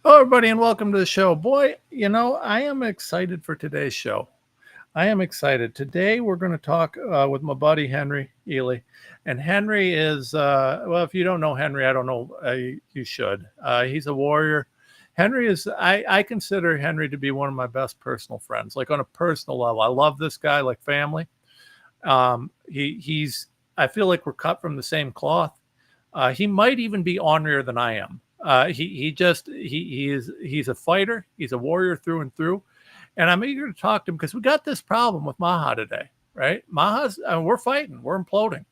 Hello, everybody, and welcome to the show. Boy, I am excited for today's show. I am excited. Today, we're going to talk with my buddy Henry Ely. And Henry is, well, if you don't know Henry, I don't know, you should. He's a warrior. I consider Henry to be one of my best personal friends, like on a personal level. I love this guy like family. I feel like we're cut from the same cloth. He might even be ornerier than I am. He's a fighter. He's a warrior through and through. And I'm eager to talk to him because we got this problem with MAHA today, right? We're fighting, we're imploding.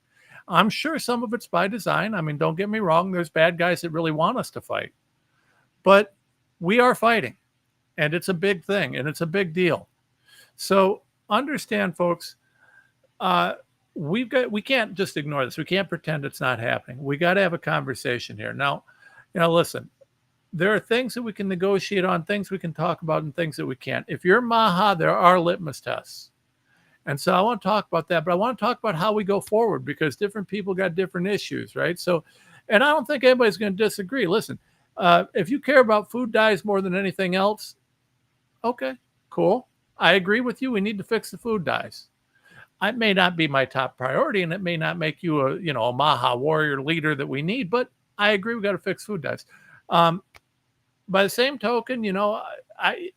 I'm sure some of it's by design. I mean, don't get me wrong. There's bad guys that really want us to fight, but we are fighting, and it's a big thing, and it's a big deal. So understand, folks. We can't just ignore this. We can't pretend it's not happening. We got to have a conversation here. Now, listen, there are things that we can negotiate on, things we can talk about, and things that we can't. If you're MAHA, there are litmus tests. And so I want to talk about that, but I want to talk about how we go forward because different people got different issues, right? So, and I don't think anybody's going to disagree. Listen, if you care about food dyes more than anything else, okay, cool. I agree with you. We need to fix the food dyes. It may not be my top priority, and it may not make you a MAHA warrior leader that we need, but I agree we got to fix food dyes. By the same token, I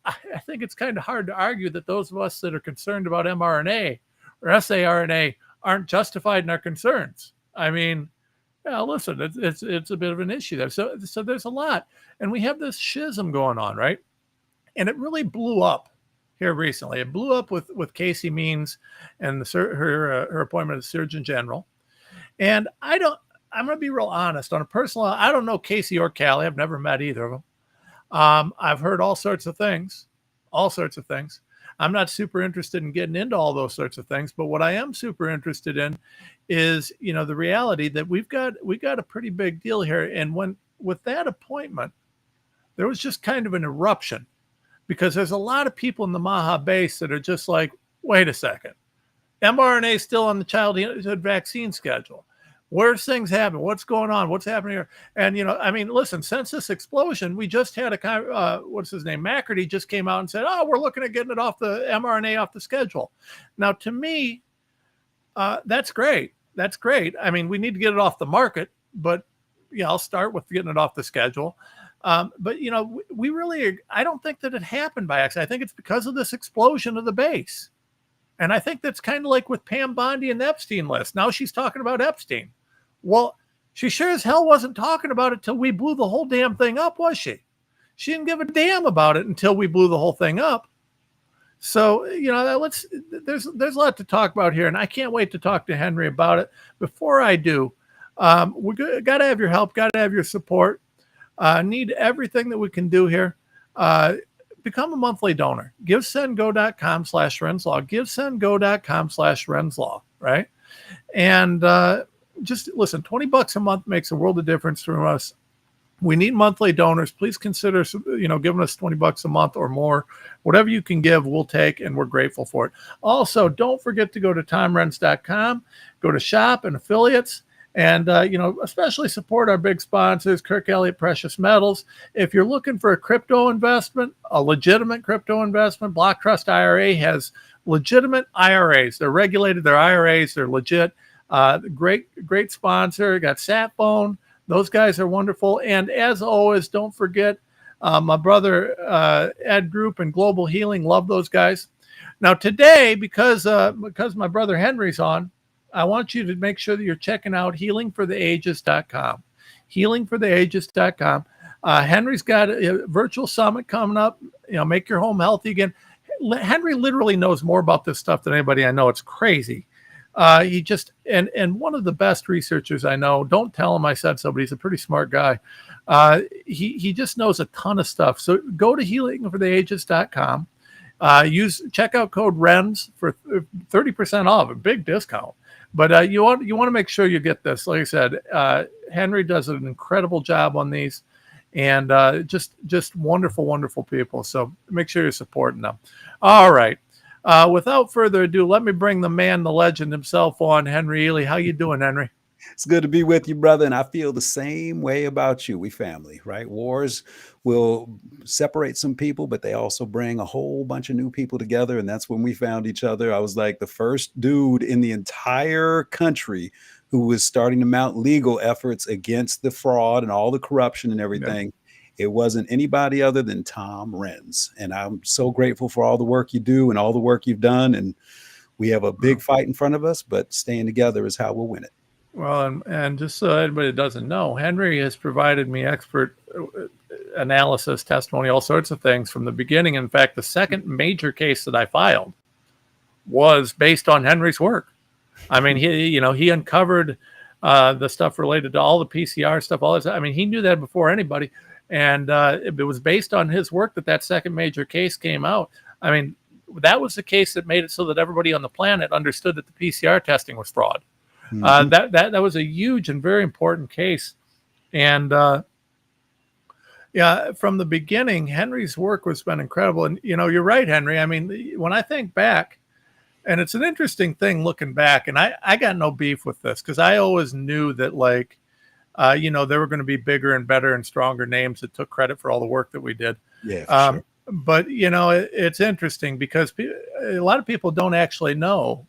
think it's kind of hard to argue that those of us that are concerned about mRNA or saRNA aren't justified in our concerns. I mean, listen, it's a bit of an issue there. So there's a lot, and we have this schism going on, right? And it really blew up here recently. It blew up with Casey Means and her appointment as Surgeon General. And I'm going to be real honest. On a personal level, I don't know Casey or Callie. I've never met either of them. I've heard all sorts of things. I'm not super interested in getting into all those sorts of things, but what I am super interested in is, the reality that we got a pretty big deal here. And with that appointment, there was just kind of an eruption because there's a lot of people in the MAHA base that are just like, wait a second, mRNA is still on the childhood vaccine schedule. Where's things happen? What's going on? What's happening here? And, listen, since this explosion, we just had what's his name? McCarty just came out and said, oh, we're looking at getting it off the mRNA off the schedule. Now, to me, that's great. That's great. I mean, we need to get it off the market, but I'll start with getting it off the schedule. But, we really, I don't think that it happened by accident. I think it's because of this explosion of the base. And I think that's kind of like with Pam Bondi and the Epstein list. Now she's talking about Epstein. Well, she sure as hell wasn't talking about it till we blew the whole damn thing up, was she? She didn't give a damn about it until we blew the whole thing up. So, there's a lot to talk about here, and I can't wait to talk to Henry about it. Before I do, we got to have your help, got to have your support. Need everything that we can do here. Become a monthly donor. GiveSendGo.com/Renslaw. GiveSendGo.com/Renslaw, right? And just listen, $20 a month makes a world of difference for us. We need monthly donors. Please consider, giving us $20 a month or more. Whatever you can give, we'll take, and we're grateful for it. Also, don't forget to go to TomRens.com, go to shop and affiliates, and, especially support our big sponsors, Kirk Elliott Precious Metals. If you're looking for a crypto investment, a legitimate crypto investment, Block Trust IRA has legitimate IRAs. They're regulated. They're IRAs. They're legit. Great sponsor. Got Satphone. Those guys are wonderful. And as always, don't forget my brother Ed Group and Global Healing. Love those guys. Now today, because my brother Henry's on, I want you to make sure that you're checking out healingfortheages.com. Healingfortheages.com. Henry's got a virtual summit coming up. Make your home healthy again. Henry literally knows more about this stuff than anybody I know. It's crazy. He just and one of the best researchers I know. Don't tell him I said so, but he's a pretty smart guy. He just knows a ton of stuff. So go to healingfortheages.com. Check out code RENS for 30% off, a big discount. But you want to make sure you get this. Like I said, Henry does an incredible job on these, and just wonderful, wonderful people. So make sure you're supporting them. All right. Without further ado, let me bring the man, the legend himself on, Henry Ely. How you doing, Henry? It's good to be with you, brother. And I feel the same way about you. We family, right? Wars will separate some people, but they also bring a whole bunch of new people together. And that's when we found each other. I was like the first dude in the entire country who was starting to mount legal efforts against the fraud and all the corruption and Yeah. everything. It wasn't anybody other than Tom Renz. And I'm so grateful for all the work you do and all the work you've done. And we have a big fight in front of us, but staying together is how we'll win it. Well, and just so anybody doesn't know, Henry has provided me expert analysis, testimony, all sorts of things from the beginning. In fact, the second major case that I filed was based on Henry's work. I mean, he uncovered the stuff related to all the PCR stuff, all this. I mean, he knew that before anybody, and it was based on his work that second major case came out. I mean, that was the case that made it so that everybody on the planet understood that the PCR testing was fraud. Mhm. That was a huge and very important case, and yeah, from the beginning, Henry's work has been incredible. And you're right, Henry. I mean, when I think back, and it's an interesting thing looking back, and I got no beef with this because I always knew that there were going to be bigger and better and stronger names that took credit for all the work that we did. Yeah, for sure. But it's interesting because a lot of people don't actually know.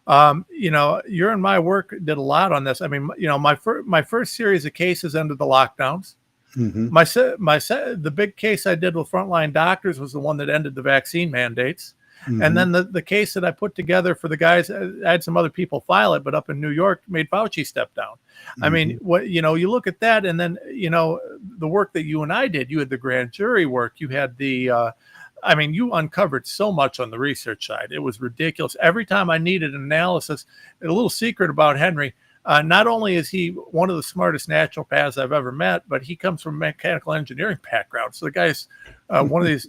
Your and my work did a lot on this. I mean, my first series of cases ended the lockdowns. Mhm. The big case I did with frontline doctors was the one that ended the vaccine mandates. And then the case that I put together for the guys, I had some other people file it, but up in New York made Fauci step down. I mean, you look at that, and then, the work that you and I did, you had the grand jury work, you had you uncovered so much on the research side. It was ridiculous. Every time I needed an analysis, a little secret about Henry, not only is he one of the smartest naturopaths I've ever met, but he comes from a mechanical engineering background. So the guy's one of these,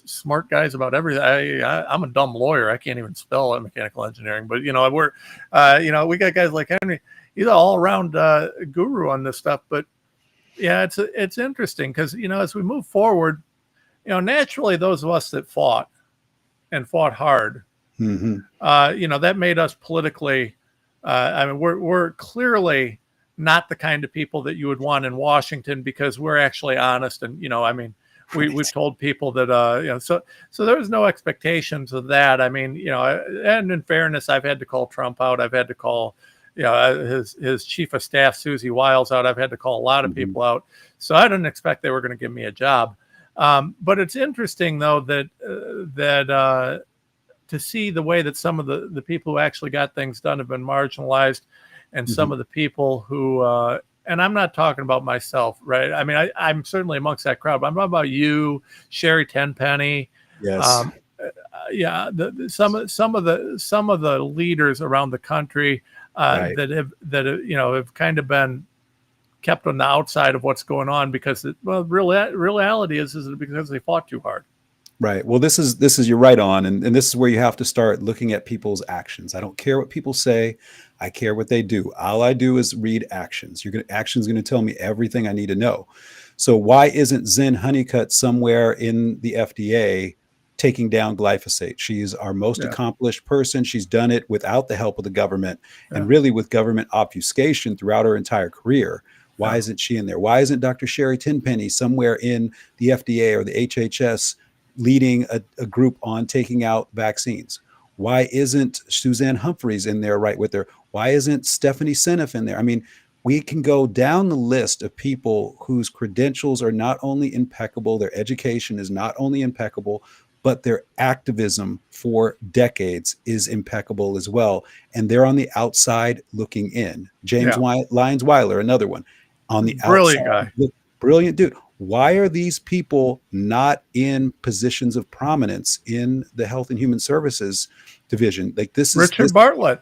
smart guys about everything. I'm a dumb lawyer. I can't even spell mechanical engineering, but we got guys like Henry. He's an all-around guru on this stuff. But yeah, it's interesting because as we move forward, naturally those of us that fought hard, that made us politically. We're clearly not the kind of people that you would want in Washington because we're actually honest. And, we've told people that, so there was no expectations of that. I mean, and in fairness, I've had to call Trump out. I've had to call, his chief of staff, Susie Wiles, out. I've had to call a lot of people out. So I didn't expect they were going to give me a job. But it's interesting, though, that to see the way that some of the people who actually got things done have been marginalized, and some of the people who, and I'm not talking about myself, right? I mean, I'm certainly amongst that crowd, but I'm talking about you, Sherry Tenpenny. Yes. Some of the leaders around the country Right. that have kind of been kept on the outside of what's going on because reality is because they fought too hard. Right. Well, this is you're right on. And this is where you have to start looking at people's actions. I don't care what people say. I care what they do. All I do is read actions. Action's going to tell me everything I need to know. So why isn't Zen Honeycutt somewhere in the FDA taking down glyphosate? She's our most accomplished person. She's done it without the help of the government and really with government obfuscation throughout her entire career. Why isn't she in there? Why isn't Dr. Sherry Tenpenny somewhere in the FDA or the HHS leading a group on taking out vaccines? Why isn't Suzanne Humphreys in there right with her? Why isn't Stephanie Seneff in there? I mean, we can go down the list of people whose credentials are not only impeccable, their education is not only impeccable, but their activism for decades is impeccable as well. And they're on the outside looking in. James Lyons Weiler, another one, on the Brilliant outside. guy. Brilliant dude. Why are these people not in positions of prominence in the Health and Human Services division? Like this is Richard Bartlett.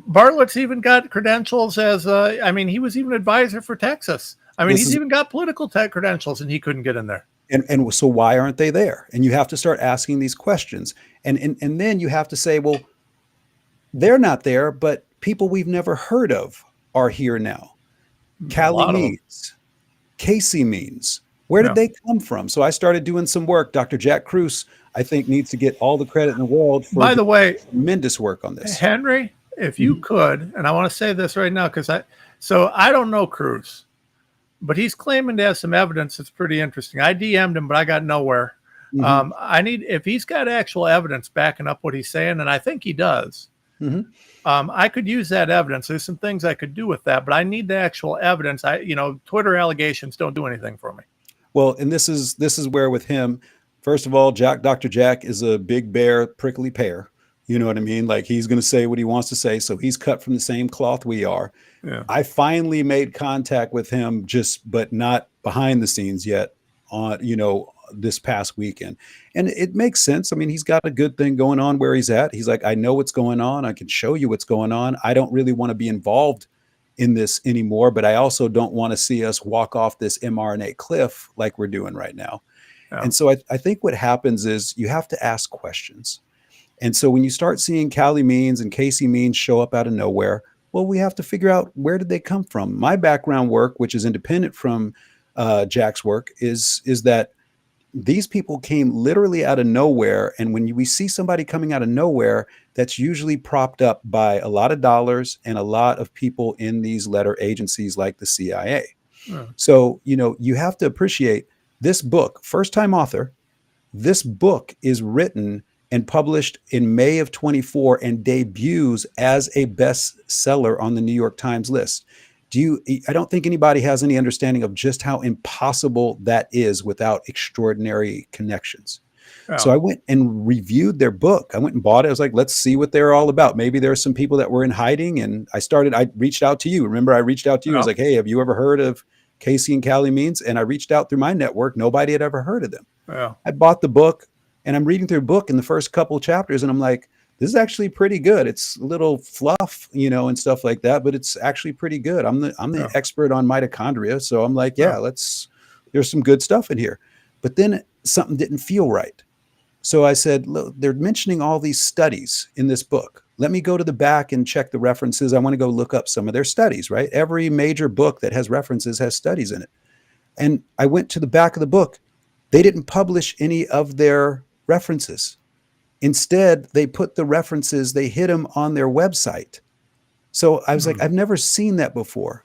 Bartlett's even got credentials as he was even advisor for Texas. I mean, he's even got political tech credentials, and he couldn't get in there. And so why aren't they there? And you have to start asking these questions. And then you have to say, well, they're not there, but people we've never heard of are here now. Callie Means, Casey Means. Where did they come from? So I started doing some work. Dr. Jack Kruse, I think, needs to get all the credit in the world for by the way, tremendous work on this. Henry, if you could, and I want to say this right now because I don't know Cruz, but he's claiming to have some evidence that's pretty interesting. I DM'd him, but I got nowhere. I need, if he's got actual evidence backing up what he's saying, and I think he does. I could use that evidence. There's some things I could do with that, but I need the actual evidence. Twitter allegations don't do anything for me. Well, and this is where with him, first of all, Dr. Jack is a big bear, prickly pear. You know what I mean? Like, he's going to say what he wants to say. So he's cut from the same cloth we are. Yeah. I finally made contact with him, but not behind the scenes yet, on, this past weekend. And it makes sense. I mean, he's got a good thing going on where he's at. He's like, I know what's going on. I can show you what's going on. I don't really want to be involved in this anymore, but I also don't want to see us walk off this mRNA cliff like we're doing right now. Yeah. And so I think what happens is you have to ask questions. And so when you start seeing Callie Means and Casey Means show up out of nowhere, well, we have to figure out, where did they come from? My background work, which is independent from Jack's work, is that these people came literally out of nowhere. And when we see somebody coming out of nowhere, that's usually propped up by a lot of dollars and a lot of people in these letter agencies like the CIA. So, you have to appreciate this book, first-time author. This book is written and published in May of 24 and debuts as a bestseller on the New York Times list. I don't think anybody has any understanding of just how impossible that is without extraordinary connections. Oh. So I went and reviewed their book. I went and bought it. I was like, let's see what they're all about. Maybe there are some people that were in hiding. And I reached out to you. Remember, I reached out to you. I was like, hey, have you ever heard of Casey and Callie Means? And I reached out through my network. Nobody had ever heard of them. Yeah. I bought the book, and I'm reading through the book in the first couple of chapters, and I'm like, this is actually pretty good. It's a little fluff, and stuff like that, but it's actually pretty good. I'm the expert on mitochondria. So I'm like, there's some good stuff in here. But then something didn't feel right. So I said, look, they're mentioning all these studies in this book. Let me go to the back and check the references. I want to go look up some of their studies, right? Every major book that has references has studies in it. And I went to the back of the book. They didn't publish any of their references. Instead, they put the references, they hid them on their website. So I was like, I've never seen that before.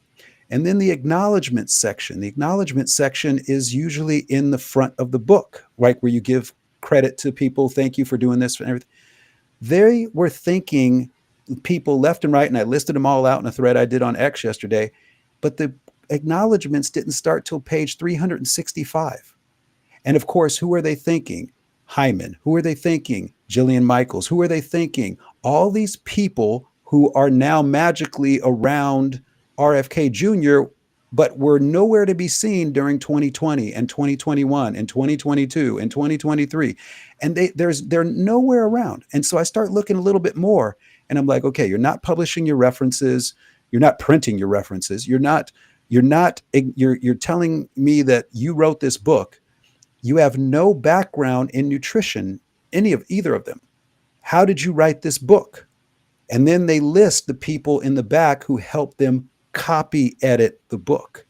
And then the acknowledgement section is usually in the front of the book, right? Where you give credit to people. Thank you for doing this and everything. They were thanking people left and right. And I listed them all out in a thread I did on X yesterday, but the acknowledgements didn't start till page 365. And of course, who are they thanking? Hyman. Who are they thanking? Jillian Michaels. Who are they thanking? All these people who are now magically around RFK Jr., but were nowhere to be seen during 2020 and 2021 and 2022 and 2023. And they're nowhere around. And so I start looking a little bit more, and I'm like, okay, you're not publishing your references. You're not printing your references. You're telling me that you wrote this book. You have no background in nutrition, either of them. How did you write this book? And then they list the people in the back who helped them copy edit the book,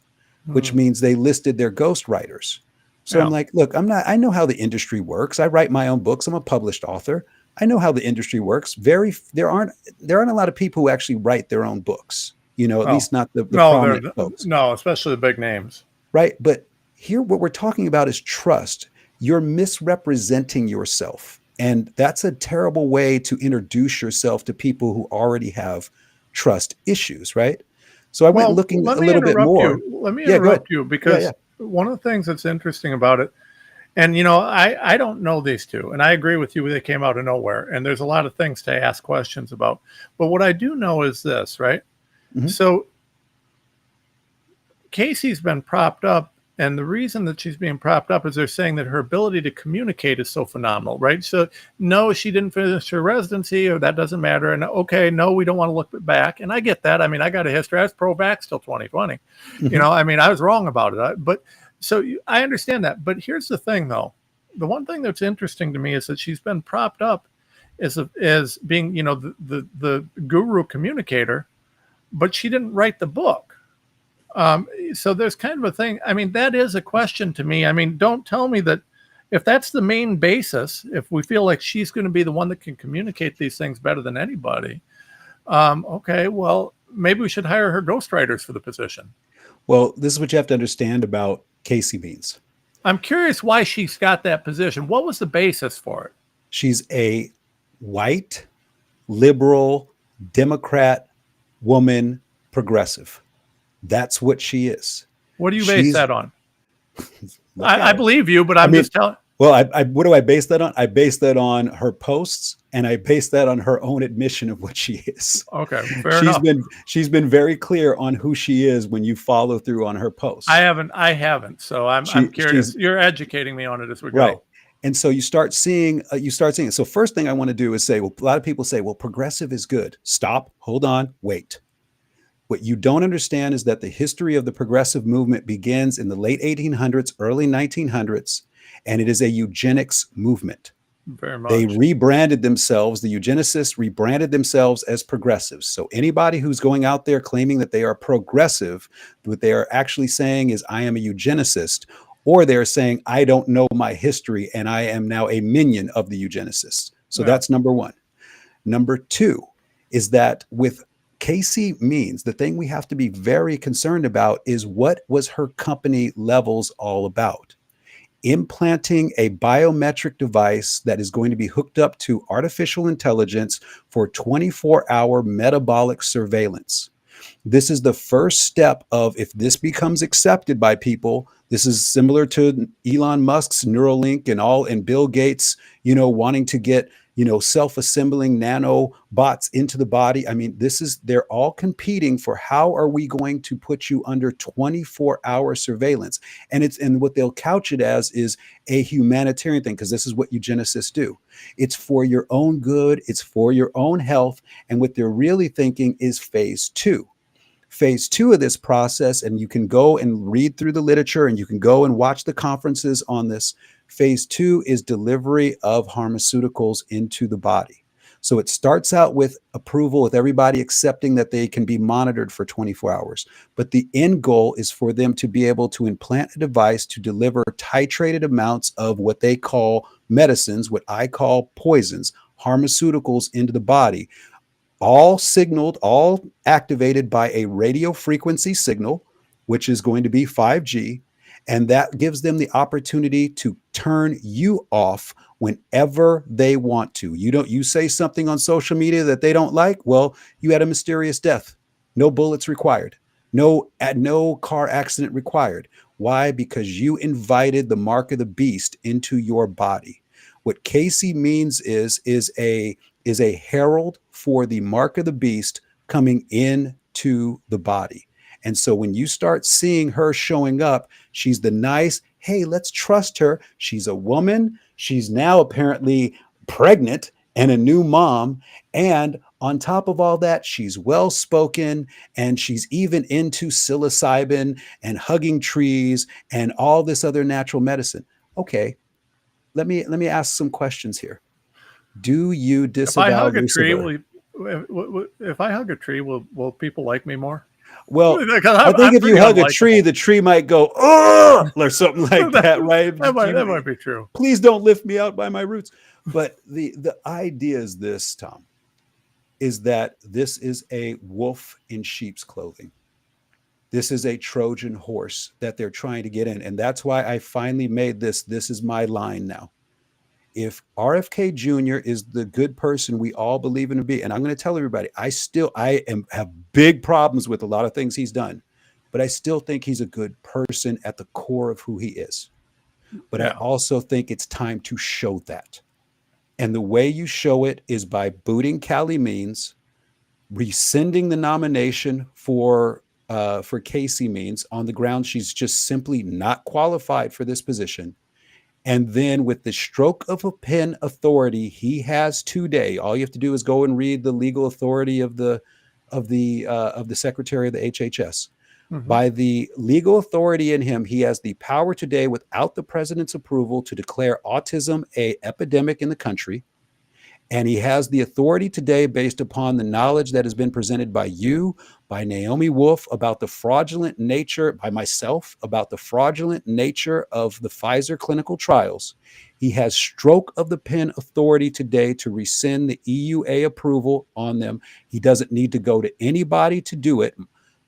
which means they listed their ghostwriters. So I'm like, look, I know how the industry works. I write my own books. I'm a published author. I know how the industry works. There aren't a lot of people who actually write their own books, at least not the prominent folks. No, especially the big names. Right. But here, what we're talking about is trust. You're misrepresenting yourself. And that's a terrible way to introduce yourself to people who already have trust issues, right? So I went looking a little bit more. Let me interrupt you because one of the things that's interesting about it, and I don't know these two, and I agree with you, they came out of nowhere, and there's a lot of things to ask questions about. But what I do know is this, right? So Casey's been propped up. And the reason that she's being propped up is they're saying that her ability to communicate is so phenomenal, right? So, no, she didn't finish her residency, or that doesn't matter. And okay, no, we don't want to look back. And I get that. I mean, I got a history. I was pro-vax till 2020. I was wrong about it. But so I understand that. But here's the thing, though. The one thing that's interesting to me is that she's been propped up as being, the guru communicator, but she didn't write the book. So there's kind of a thing. I mean, that is a question to me. I mean, don't tell me that if that's the main basis, if we feel like she's going to be the one that can communicate these things better than anybody, Okay, well, maybe we should hire her ghostwriters for the position. Well, this is what you have to understand about Casey Means. I'm curious why she's got that position. What was the basis for it? She's a white, liberal, Democrat woman, progressive. That's what she is. What do you base She's that on? look at I it. believe you, but I I'm mean, just telling. well, what do I base that on? I base that on her posts, and I base that on her own admission of what she is. Okay, fair enough. She's been very clear on who she is when you follow through on her posts. I haven't. So I'm curious. You're educating me on it as we right. go. And so you start seeing it. So first thing I want to do is say, well, a lot of people say, well, progressive is good. Stop, hold on, wait. What you don't understand is that the history of the progressive movement begins in the late 1800s, early 1900s, and it is a eugenics movement. Very much. They rebranded themselves, the eugenicists rebranded themselves as progressives. So anybody who's going out there claiming that they are progressive, what they are actually saying is, I am a eugenicist, or they're saying, I don't know my history and I am now a minion of the eugenicists. So that's number one. Number two is that with Casey Means, the thing we have to be very concerned about is, what was her company Levels all about? Implanting a biometric device that is going to be hooked up to artificial intelligence for 24-hour metabolic surveillance. This is the first step of, if this becomes accepted by people, this is similar to Elon Musk's Neuralink and Bill Gates, wanting to get, self-assembling nanobots into the body. I mean, they're all competing for, how are we going to put you under 24-hour surveillance? And what they'll couch it as is a humanitarian thing, because this is what eugenicists do. It's for your own good. It's for your own health. And what they're really thinking is phase two. Phase two of this process, and you can go and read through the literature and you can go and watch the conferences on this. Phase two is delivery of pharmaceuticals into the body. So it starts out with approval, with everybody accepting that they can be monitored for 24 hours. But the end goal is for them to be able to implant a device to deliver titrated amounts of what they call medicines, what I call poisons, pharmaceuticals into the body, all signaled, all activated by a radio frequency signal, which is going to be 5G. And that gives them the opportunity to turn you off whenever they want to. You say something on social media that they don't like, well, you had a mysterious death. No bullets required. No car accident required. Why? Because you invited the mark of the beast into your body. What Casey Means is a herald for the mark of the beast coming into the body. And so when you start seeing her showing up, she's the nice, hey, let's trust her. She's a woman. She's now apparently pregnant and a new mom. And on top of all that, she's well-spoken, and she's even into psilocybin and hugging trees and all this other natural medicine. Okay, let me ask some questions here. Do you disavow if I hug a tree, will people like me more? Well, I think if you hug a tree, the tree might go, oh, or something like that, right? that might be true. Please don't lift me out by my roots. But the idea is this, Tom, is that this is a wolf in sheep's clothing. This is a Trojan horse that they're trying to get in. And that's why I finally made this is my line now. If RFK Jr. is the good person we all believe him to be, and I'm going to tell everybody, I have big problems with a lot of things he's done, but I still think he's a good person at the core of who he is. But I also think it's time to show that. And the way you show it is by booting Callie Means, rescinding the nomination for Casey Means on the ground she's just simply not qualified for this position. And then with the stroke of a pen authority he has today, all you have to do is go and read the legal authority of the secretary of the HHS. Mm-hmm. By the legal authority in him, he has the power today, without the president's approval, to declare autism an epidemic in the country. And he has the authority today, based upon the knowledge that has been presented by you, by Naomi Wolf, about the fraudulent nature, by myself, about the fraudulent nature of the Pfizer clinical trials. He has stroke of the pen authority today to rescind the EUA approval on them. He doesn't need to go to anybody to do it.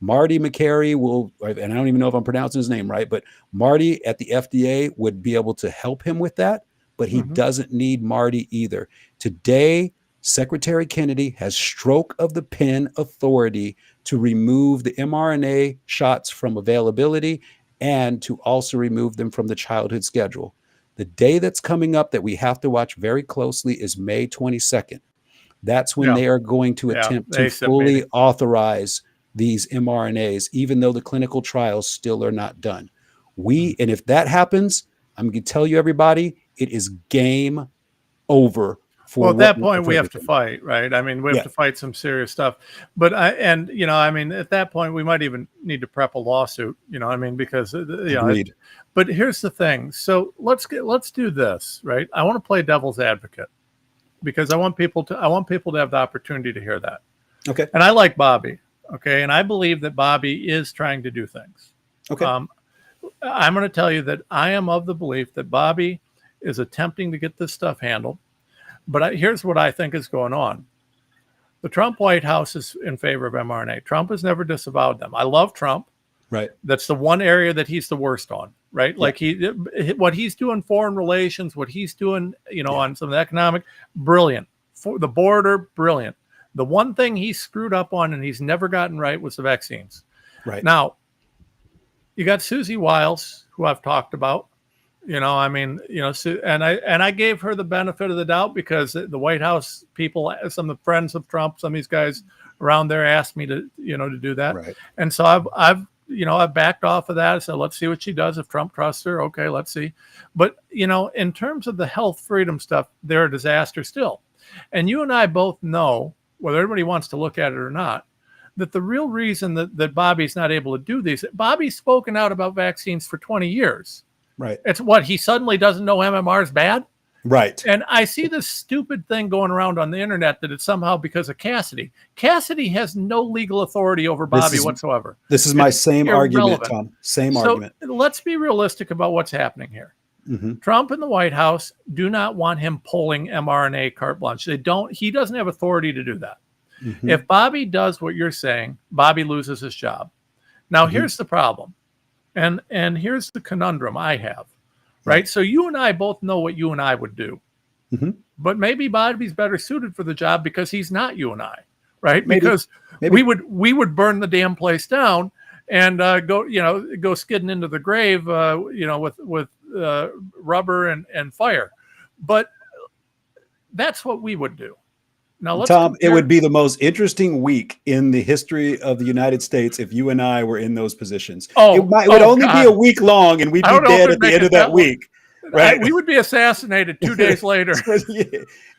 Marty McCary will, and I don't even know if I'm pronouncing his name right, but Marty at the FDA would be able to help him with that, but he doesn't need Marty either. Today, Secretary Kennedy has stroke of the pen authority to remove the mRNA shots from availability and to also remove them from the childhood schedule. The day that's coming up that we have to watch very closely is May 22nd. That's when they are going to attempt to fully authorize these mRNAs, even though the clinical trials still are not done. And if that happens, I'm going to tell you, everybody, it is game over. Well, at that point, we have to fight, right? I mean, we have to fight some serious stuff. But at that point, we might even need to prep a lawsuit, because, but here's the thing. So let's do this, right? I want to play devil's advocate because I want people to have the opportunity to hear that. Okay. And I like Bobby. Okay. And I believe that Bobby is trying to do things. Okay. I'm going to tell you that I am of the belief that Bobby is attempting to get this stuff handled. But here's what I think is going on. The Trump White House is in favor of mRNA. Trump has never disavowed them. I love Trump. Right. That's the one area that he's the worst on, right? Yeah. Like what he's doing foreign relations, what he's doing, on some of the economic, brilliant. For the border, brilliant. The one thing he screwed up on and he's never gotten right was the vaccines. Right. Now, you got Susie Wiles, who I've talked about. And I gave her the benefit of the doubt because the White House people, some of the friends of Trump, some of these guys around there asked me to do that. Right. And so I've backed off of that. I said, let's see what she does. If Trump trusts her, okay, let's see. But, in terms of the health freedom stuff, they're a disaster still. And you and I both know, whether everybody wants to look at it or not, that the real reason that Bobby's not able to do these, Bobby's spoken out about vaccines for 20 years. Right. It's what he suddenly doesn't know MMR is bad. Right. And I see this stupid thing going around on the internet that it's somehow because of Cassidy. Cassidy has no legal authority over Bobby whatsoever. This is my same argument, Tom. Same argument. Let's be realistic about what's happening here. Mm-hmm. Trump and the White House do not want him pulling mRNA carte blanche. He doesn't have authority to do that. Mm-hmm. If Bobby does what you're saying, Bobby loses his job. Now, here's the problem. And here's the conundrum I have, right? So you and I both know what you and I would do. Mm-hmm. But maybe Bobby's better suited for the job because he's not you and I, right? Maybe. Because we would burn the damn place down and go skidding into the grave, with rubber and fire. But that's what we would do. Now, Tom, it would be the most interesting week in the history of the United States if you and I were in those positions. It would only be a week long, and we'd be dead at the end of that week. Right? We would be assassinated 2 days later.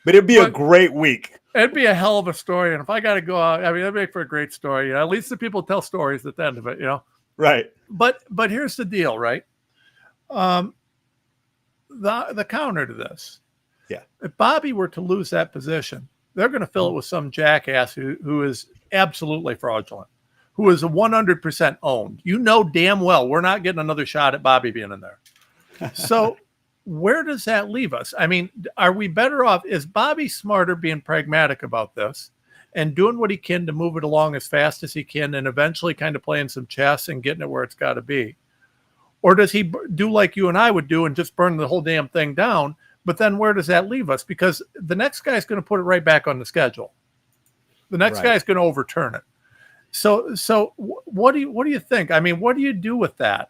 But it'd be a great week. It'd be a hell of a story. And if I got to go out, that'd make for a great story. At least the people tell stories at the end of it, Right. But here's the deal, right? The counter to this. Yeah. If Bobby were to lose that position, they're going to fill it with some jackass who is absolutely fraudulent, who is 100% owned. Damn well we're not getting another shot at Bobby being in there. So where does that leave us? I mean, are we better off? Is Bobby smarter being pragmatic about this and doing what he can to move it along as fast as he can and eventually kind of playing some chess and getting it where it's got to be? Or does he do like you and I would do and just burn the whole damn thing down? But then where does that leave us? Because the next guy's going to put it right back on the schedule. The next guy's going to overturn it. So what do you think? I mean, what do you do with that?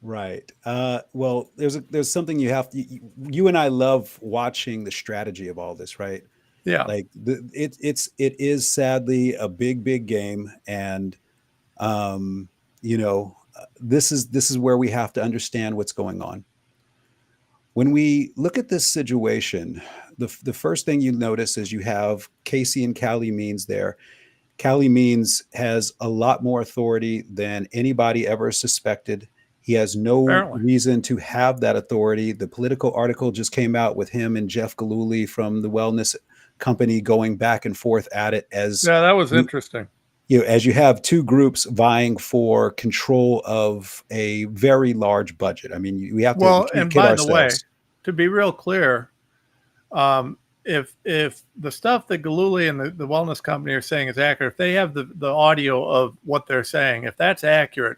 Right. Well, there's something you and I love watching the strategy of all this, right? Yeah. Like it is sadly a big game. And, this is where we have to understand what's going on. When we look at this situation, the first thing you notice is you have Casey and Callie Means there. Callie Means has a lot more authority than anybody ever suspected. He has no reason to have that authority. The Political article just came out with him and Jeff Gillooly from the Wellness Company going back and forth at it that was interesting. As you have two groups vying for control of a very large budget. I mean, we have to kid by ourselves. The way, to be real clear, if the stuff that Galuli and the wellness company are saying is accurate, if they have the audio of what they're saying, if that's accurate,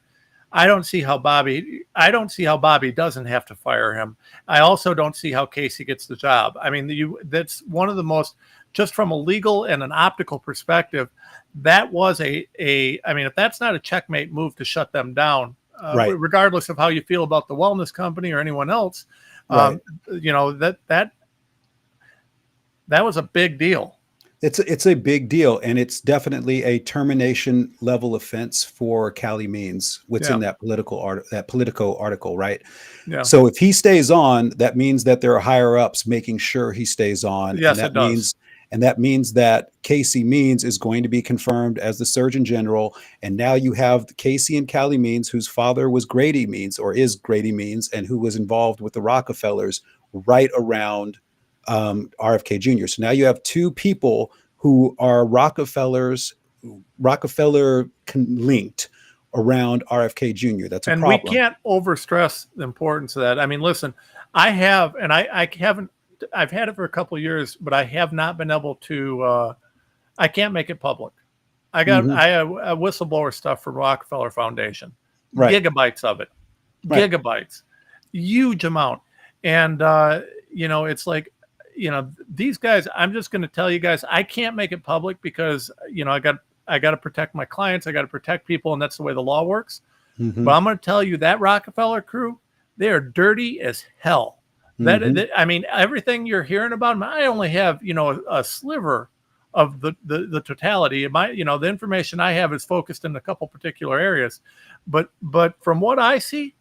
I don't see how Bobby doesn't have to fire him. I also don't see how Casey gets the job. I mean, that's one of the most, just from a legal and an optical perspective, that was I mean, if that's not a checkmate move to shut them down, Right. regardless of how you feel about the wellness company or anyone else, Right. that was a big deal. It's a big deal, and it's definitely a termination level offense for Cali Means. What's in that Politico article, right? Yeah. So if he stays on, that means that there are higher ups making sure he stays on. Yes, and it does. That means that Casey Means is going to be confirmed as the Surgeon General. And now you have Casey and Cali Means, whose father was Grady Means, or is Grady Means, and who was involved with the Rockefellers right around RFK Jr. So now you have two people who are Rockefeller linked around RFK Jr. That's a problem. And we can't overstress the importance of that. I mean, listen, I've had it for a couple of years, but I have not been able to, I can't make it public. I have whistleblower stuff for Rockefeller Foundation, gigabytes of it, gigabytes, huge amount. And, it's like, these guys, I'm just going to tell you guys, I can't make it public because, I got to protect my clients. I got to protect people. And that's the way the law works. But I'm going to tell you that Rockefeller crew, they are dirty as hell. I mean, everything you're hearing about them, I only have, a sliver of the totality. The information I have is focused in a couple particular areas. But from what I see,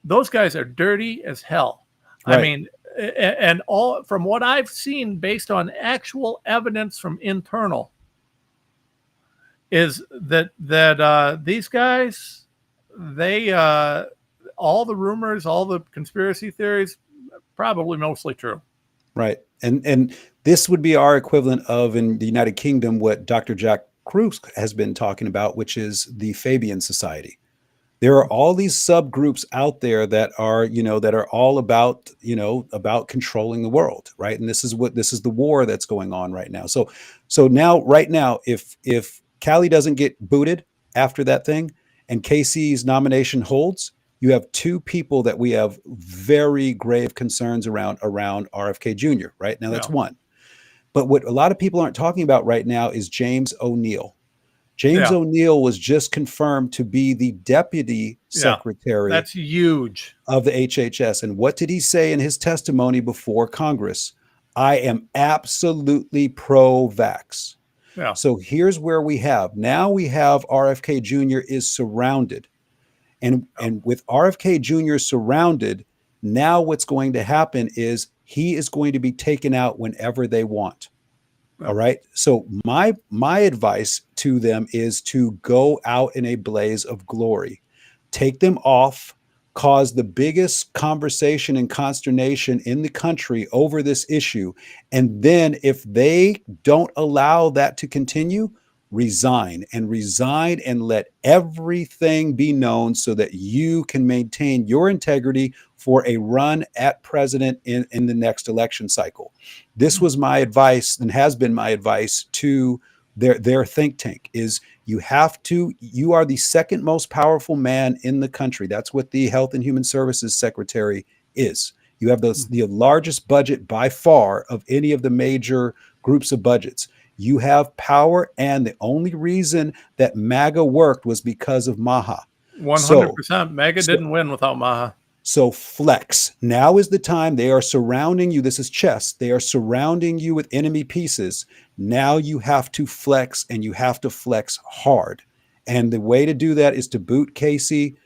those guys are dirty as hell. Right. I mean, and all from what I've seen based on actual evidence from internal is that these guys, they all the rumors, all the conspiracy theories, probably mostly true. Right. And this would be our equivalent of, in the United Kingdom, what Dr. Jack Kruse has been talking about, which is the Fabian Society. There are all these subgroups out there that are, that are all about, about controlling the world, right? And this is the war that's going on right now. So right now, if Cali doesn't get booted after that thing and Casey's nomination holds, you have two people that we have very grave concerns around RFK Jr., right? Now that's one. But what a lot of people aren't talking about right now is James O'Neill. James O'Neill was just confirmed to be the deputy secretary. That's huge. Of the HHS. And what did he say in his testimony before Congress? I am absolutely pro-vax. Yeah. So here's where we have RFK Jr. is surrounded. And with RFK Jr. surrounded, now what's going to happen is he is going to be taken out whenever they want. All right. So my advice to them is to go out in a blaze of glory, take them off, cause the biggest conversation and consternation in the country over this issue. And then if they don't allow that to continue, resign and let everything be known so that you can maintain your integrity for a run at president in the next election cycle. This was my advice and has been my advice to their think tank is you are the second most powerful man in the country. That's what the Health and Human Services Secretary is. You have the largest budget by far of any of the major groups of budgets. You have power, and the only reason that MAGA worked was because of MAHA. 100%. MAGA didn't win without MAHA. So flex. Now is the time. They are surrounding you. This is chess. They are surrounding you with enemy pieces. Now you have to flex, and you have to flex hard. And the way to do that is to boot Cali,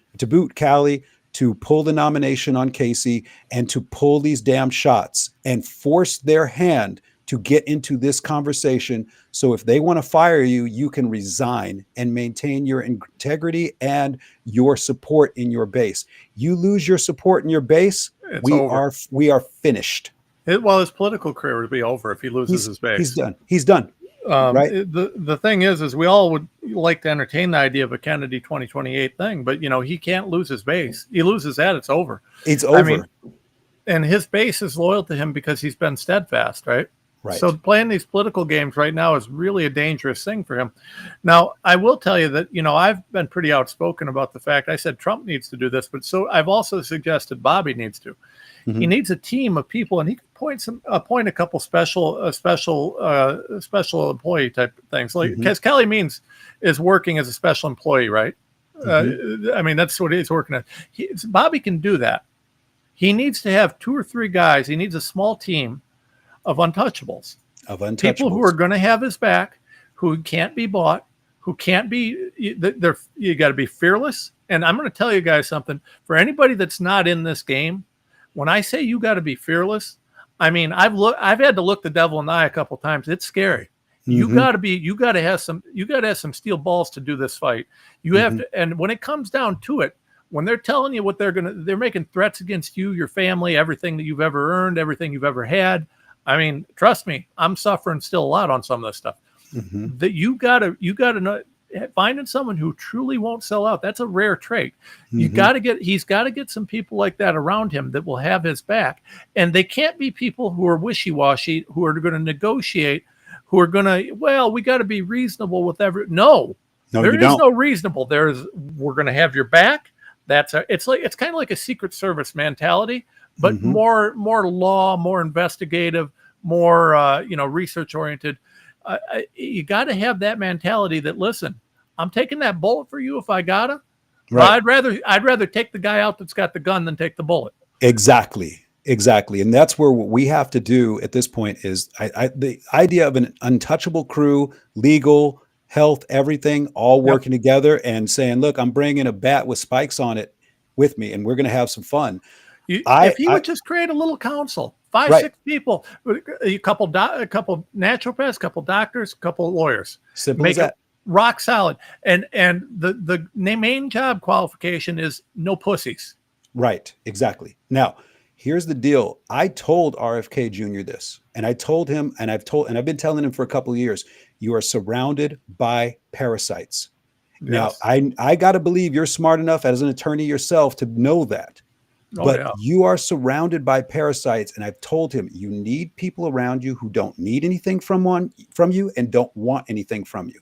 to pull the nomination on Casey, and to pull these damn shots and force their hand to get into this conversation. So if they want to fire you, you can resign and maintain your integrity and your support in your base. You lose your support in your base, we are finished. His political career would be over if he loses his base. He's done. Right. The thing is we all would like to entertain the idea of a Kennedy 2028 thing, but he can't lose his base. He loses that, it's over. It's over. I mean, and his base is loyal to him because he's been steadfast, right? Right. So playing these political games right now is really a dangerous thing for him. Now, I will tell you that, I've been pretty outspoken about the fact I said Trump needs to do this, but so I've also suggested Bobby needs to. He needs a team of people, and he can appoint a couple special employee type things. Like, because Kelly Means is working as a special employee, right? I mean, that's what he's working at. Bobby can do that. He needs to have 2 or 3 guys. He needs a small team of untouchables. People who are going to have his back, who can't be bought, who can't be. You got to be fearless. And I'm going to tell you guys something. For anybody that's not in this game, when I say you got to be fearless, I mean I've had to look the devil in the eye a couple of times. It's scary. You got to have some steel balls to do this fight. You have to, and when it comes down to it, when they're telling you what they're making threats against you, your family, everything that you've ever earned, everything you've ever had. I mean, trust me, I'm suffering still a lot on some of this stuff. That you gotta know, finding someone who truly won't sell out. That's a rare trait. He's got to get some people like that around him that will have his back. And they can't be people who are wishy-washy, who are going to negotiate, who are going to, we got to be reasonable with No, there is no reasonable. We're going to have your back. It's kind of like a Secret Service mentality, but more law, more investigative, more research oriented. You got to have that mentality that, listen, I'm taking that bullet for you if I gotta. Right. I'd rather take the guy out that's got the gun than take the bullet. Exactly. And that's where what we have to do at this point is the idea of an untouchable crew, legal, health, everything, all working together and saying, look, I'm bringing a bat with spikes on it with me and we're going to have some fun. If he would just create a little council, 5-6 people, a couple naturopaths, a couple doctors, a couple lawyers, simple as that. Rock solid. And the main job qualification is no pussies. Right. Exactly. Now, here's the deal. I told RFK Jr. this, and I told him, and I've been telling him for a couple of years, you are surrounded by parasites. Yes. Now, I got to believe you're smart enough as an attorney yourself to know that. You are surrounded by parasites. And I've told him you need people around you who don't need anything from you and don't want anything from you.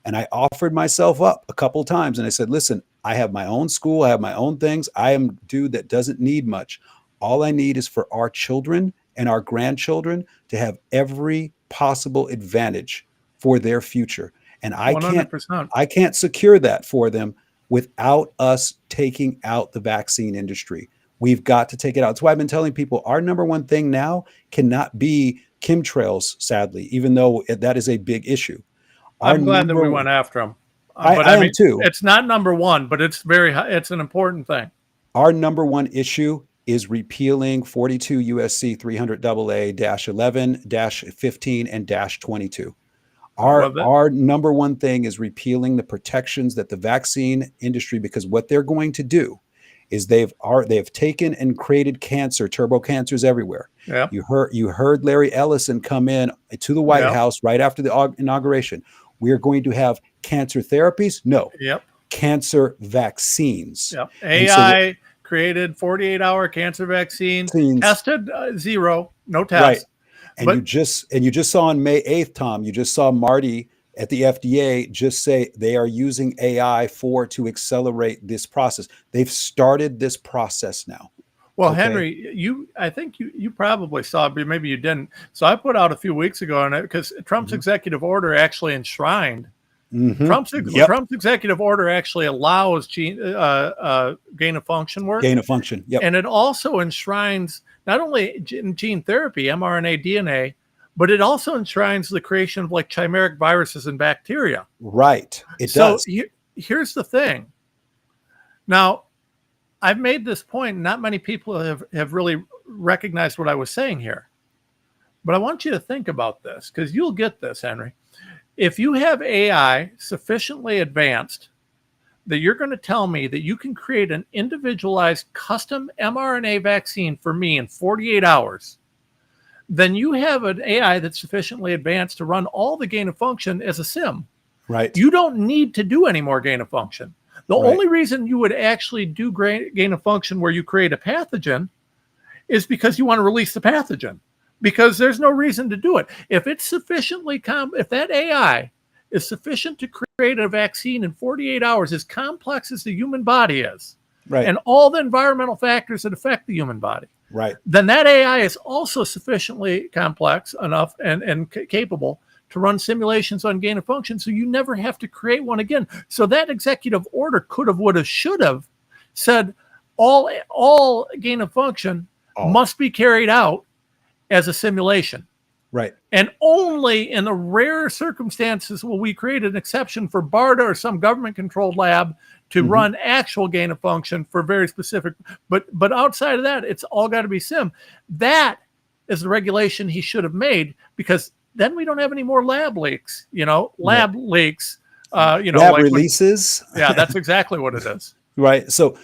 And I offered myself up a couple of times and I said, listen, I have my own school. I have my own things. I am a dude that doesn't need much. All I need is for our children and our grandchildren to have every possible advantage for their future. And I 100%. I can't secure that for them without us taking out the vaccine industry. We've got to take it out. That's why I've been telling people our number one thing now cannot be chemtrails, sadly, even though that is a big issue. I'm glad that we went after them. I am too. It's not number one, but it's it's an important thing. Our number one issue is repealing 42 USC 300 AA-11-15 and -22. Our number one thing is repealing the protections that the vaccine industry, because what they're going to do is they've taken and created turbo cancers everywhere. Yep. You heard Larry Ellison come in to the White House right after the inauguration. We are going to have cancer therapies. No. Yep. Cancer vaccines. Yep. AI created 48-hour cancer vaccine. Tested 0, no test. Right. And you just saw on May 8th, Tom, you just saw Marty at the FDA just say they are using AI to accelerate this process. They've started this process now. Well, okay. Henry, I think you probably saw it, but maybe you didn't. So I put out a few weeks ago on it because Trump's executive order actually enshrined. Trump's executive order actually allows gain of function work. Gain of function, yep. And it also enshrines not only gene therapy, mRNA, DNA, but it also enshrines the creation of like chimeric viruses and bacteria. Right. It does. So here's the thing. Now, I've made this point. Not many people have really recognized what I was saying here. But I want you to think about this because you'll get this, Henry. If you have AI sufficiently advanced that you're going to tell me that you can create an individualized custom mRNA vaccine for me in 48 hours, then you have an AI that's sufficiently advanced to run all the gain of function as a sim. Right. You don't need to do any more gain of function. The only reason you would actually do gain of function where you create a pathogen is because you want to release the pathogen, because there's no reason to do it. If it's sufficiently if that AI is sufficient to create a vaccine in 48 hours, as complex as the human body is, Right. and all the environmental factors that affect the human body, Right. then that AI is also sufficiently complex enough and capable to run simulations on gain of function, so you never have to create one again. So that executive order could have, would have, should have said all gain of function must be carried out as a simulation. Right. And only in the rare circumstances will we create an exception for BARDA or some government-controlled lab to run actual gain of function for very specific. But outside of that, it's all got to be sim. That is the regulation he should have made, because then we don't have any more lab leaks. Lab leaks. Lab releases. Yeah, that's exactly what it is. Right. So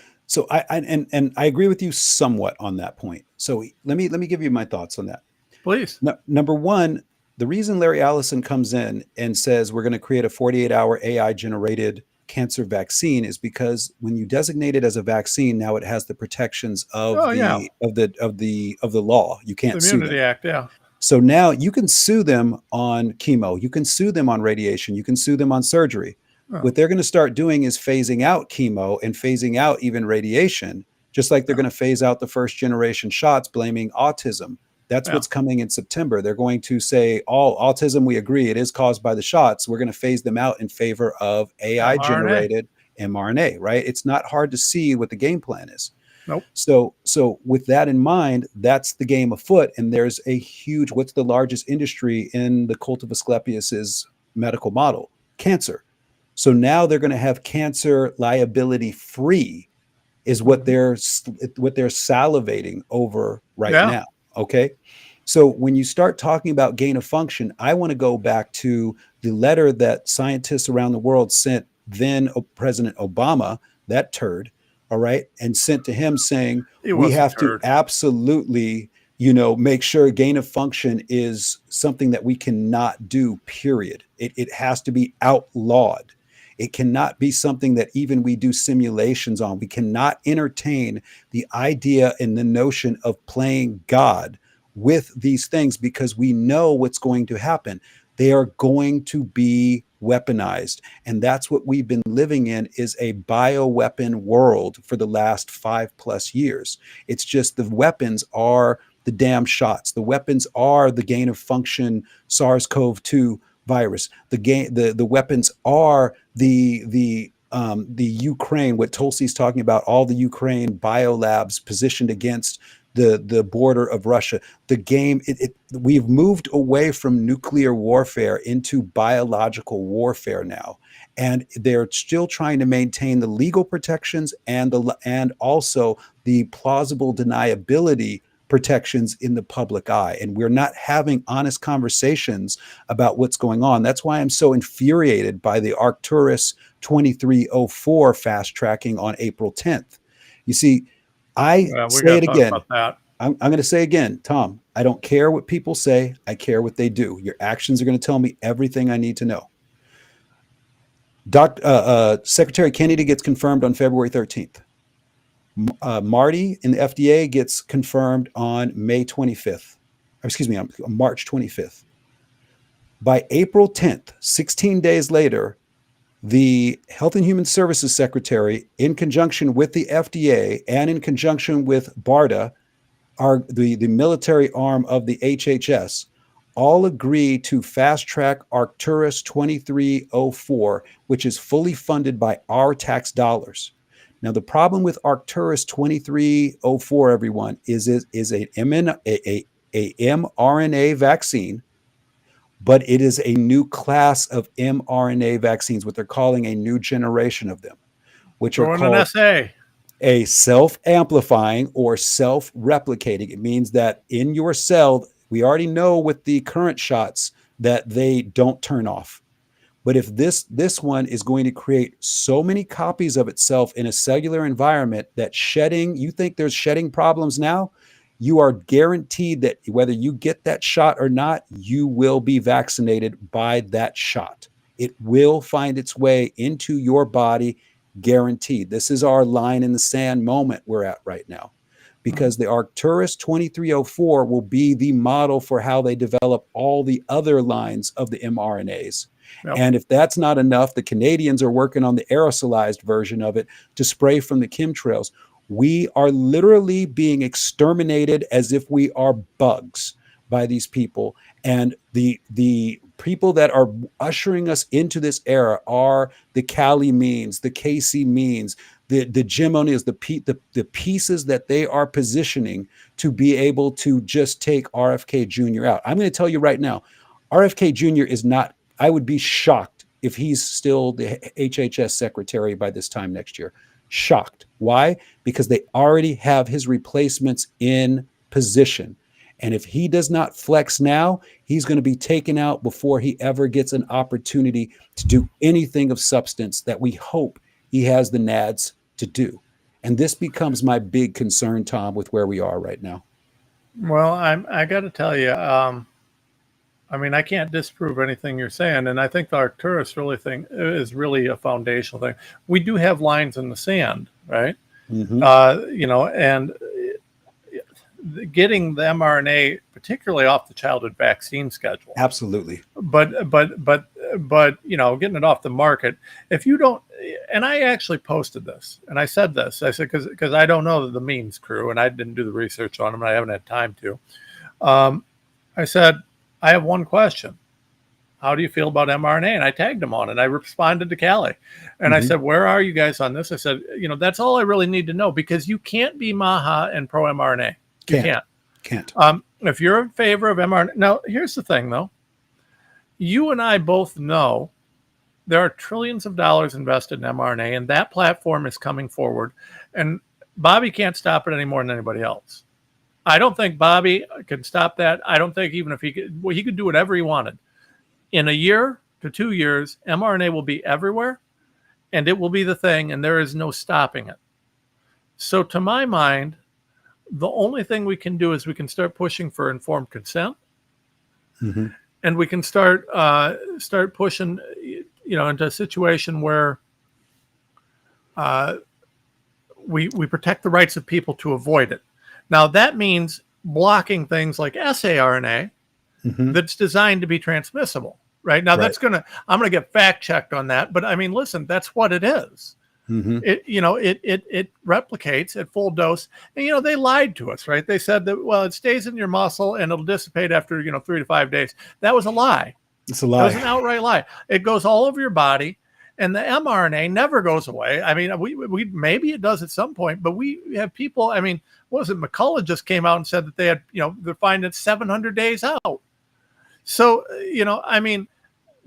I agree with you somewhat on that point. So let me give you my thoughts on that. Please. Number one, the reason Larry Ellison comes in and says we're going to create a 48-hour AI generated cancer vaccine is because when you designate it as a vaccine, now it has the protections of the law. You can't sue them. Immunity Act, yeah. So now you can sue them on chemo, you can sue them on radiation, you can sue them on surgery. What they're going to start doing is phasing out chemo and phasing out even radiation, just like they're going to phase out the first generation shots, blaming autism. That's what's coming in September. They're going to say all autism, we agree, it is caused by the shots. We're going to phase them out in favor of AI generated mRNA, right? It's not hard to see what the game plan is. Nope. So with that in mind, that's the game afoot. And there's a huge, what's the largest industry in the cult of Asclepius's medical model? Cancer. So now they're going to have cancer liability free is what they're salivating over right now. Okay. So when you start talking about gain of function, I want to go back to the letter that scientists around the world sent then President Obama, that turd, all right, and sent to him saying, we have to absolutely, make sure gain of function is something that we cannot do, period. It has to be outlawed. It cannot be something that even we do simulations on. We cannot entertain the idea and the notion of playing God with these things, because we know what's going to happen. They are going to be weaponized. And that's what we've been living in, is a bioweapon world for the last 5+ years. It's just the weapons are the damn shots. The weapons are the gain of function SARS-CoV-2 virus. The weapons are the Ukraine, what Tulsi's talking about, all the Ukraine biolabs positioned against the border of Russia. The game, we've moved away from nuclear warfare into biological warfare now. And they're still trying to maintain the legal protections and also the plausible deniability protections in the public eye. And we're not having honest conversations about what's going on. That's why I'm so infuriated by the Arcturus 2304 fast tracking on April 10th. You see, say it again. I'm going to say again, Tom, I don't care what people say. I care what they do. Your actions are going to tell me everything I need to know. Secretary Kennedy gets confirmed on February 13th. Marty in the FDA gets confirmed on March 25th. By April 10th, 16 days later, the Health and Human Services Secretary, in conjunction with the FDA and in conjunction with BARDA, the military arm of the HHS, all agree to fast track Arcturus 2304, which is fully funded by our tax dollars. Now, the problem with Arcturus 2304, everyone, is a mRNA vaccine, but it is a new class of mRNA vaccines, what they're calling a new generation of them, which are called a self-amplifying or self-replicating. It means that in your cell, we already know with the current shots that they don't turn off. But if this one is going to create so many copies of itself in a cellular environment that you think there's shedding problems now, you are guaranteed that whether you get that shot or not, you will be vaccinated by that shot. It will find its way into your body, guaranteed. This is our line in the sand moment we're at right now. because the Arcturus 2304 will be the model for how they develop all the other lines of the mRNAs. Yep. And if that's not enough, the Canadians are working on the aerosolized version of it to spray from the chemtrails. We are literally being exterminated as if we are bugs by these people. And the people that are ushering us into this era are the Cali means, the Casey means, the Jim O'Neills, the pieces that they are positioning to be able to just take RFK Jr. out. I'm going to tell you right now, RFK Jr. is not, I would be shocked if he's still the HHS secretary by this time next year. Shocked. Why? Because they already have his replacements in position. And if he does not flex now, he's going to be taken out before he ever gets an opportunity to do anything of substance that we hope he has the nads to do. And this becomes my big concern, Tom, with where we are right now. Well, I got to tell you, I mean, I can't disprove anything you're saying, and I think the Arcturus really thing is really a foundational thing. We do have lines in the sand, right? Mm-hmm. You know, and getting the mRNA, particularly off the childhood vaccine schedule. Absolutely. But you know, getting it off the market. If you don't, and I actually posted this, and I said this. I said because I don't know the memes crew, and I didn't do the research on them, and I haven't had time to. I said, I have one question. How do you feel about mRNA? And I tagged them on it. I responded to Callie. And I said, where are you guys on this? I said, you know, that's all I really need to know, because you can't be MAHA and pro mRNA. You can't. If you're in favor of mRNA. Now, here's the thing, though. You and I both know there are trillions of dollars invested in mRNA, and that platform is coming forward. And Bobby can't stop it any more than anybody else. I don't think Bobby can stop that. I don't think even if he could, well, he could do whatever he wanted. In a year to 2 years, mRNA will be everywhere, and it will be the thing, and there is no stopping it. So to my mind, the only thing we can do is we can start pushing for informed consent, and we can start pushing, you know, into a situation where we protect the rights of people to avoid it. Now that means blocking things like saRNA that's designed to be transmissible. Right now, I'm going to get fact checked on that, but I mean, listen, that's what it is. It, you know, it replicates at full dose, and you know they lied to us, right? They said that, well, it stays in your muscle and it'll dissipate after 3 to 5 days. That was a lie. It's a lie. It was an outright lie. It goes all over your body, and the mRNA never goes away. I mean, we maybe it does at some point, but we have people. I mean, what was it? McCullough just came out and said that they had, they're finding it 700 days out. So, I mean,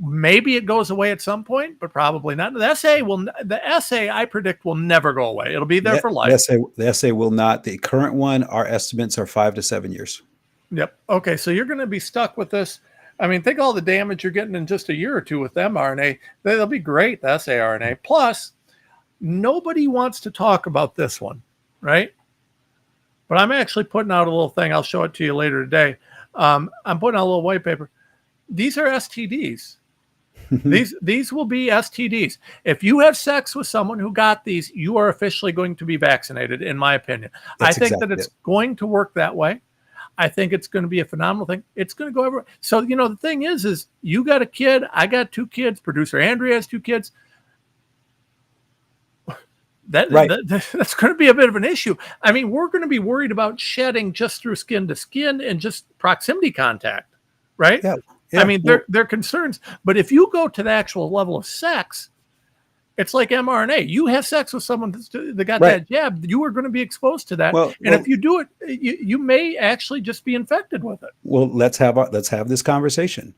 maybe it goes away at some point, but probably not. The essay I predict will never go away. It'll be there for life. The essay will not. The current one, our estimates are 5 to 7 years. Yep. Okay. So you're going to be stuck with this. I mean, think all the damage you're getting in just a year or two with mRNA. They'll be great, the saRNA. Plus, nobody wants to talk about this one, right? But I'm actually putting out a little thing. I'll show it to you later today. I'm putting out a little white paper. These are STDs. These will be STDs. If you have sex with someone who got these, you are officially going to be vaccinated, in my opinion. That's I think exactly that it's going to work that way. I think it's going to be a phenomenal thing. It's going to go everywhere. So, the thing is you got a kid. I got 2 kids. Producer Andrea has 2 kids. That's going to be a bit of an issue. I mean, we're going to be worried about shedding just through skin to skin and just proximity contact, right? Yeah. I mean, they're concerns. But if you go to the actual level of sex, it's like mRNA. You have sex with someone that got that jab, you are going to be exposed to that. If you do it, you may actually just be infected with it. Well, let's have this conversation.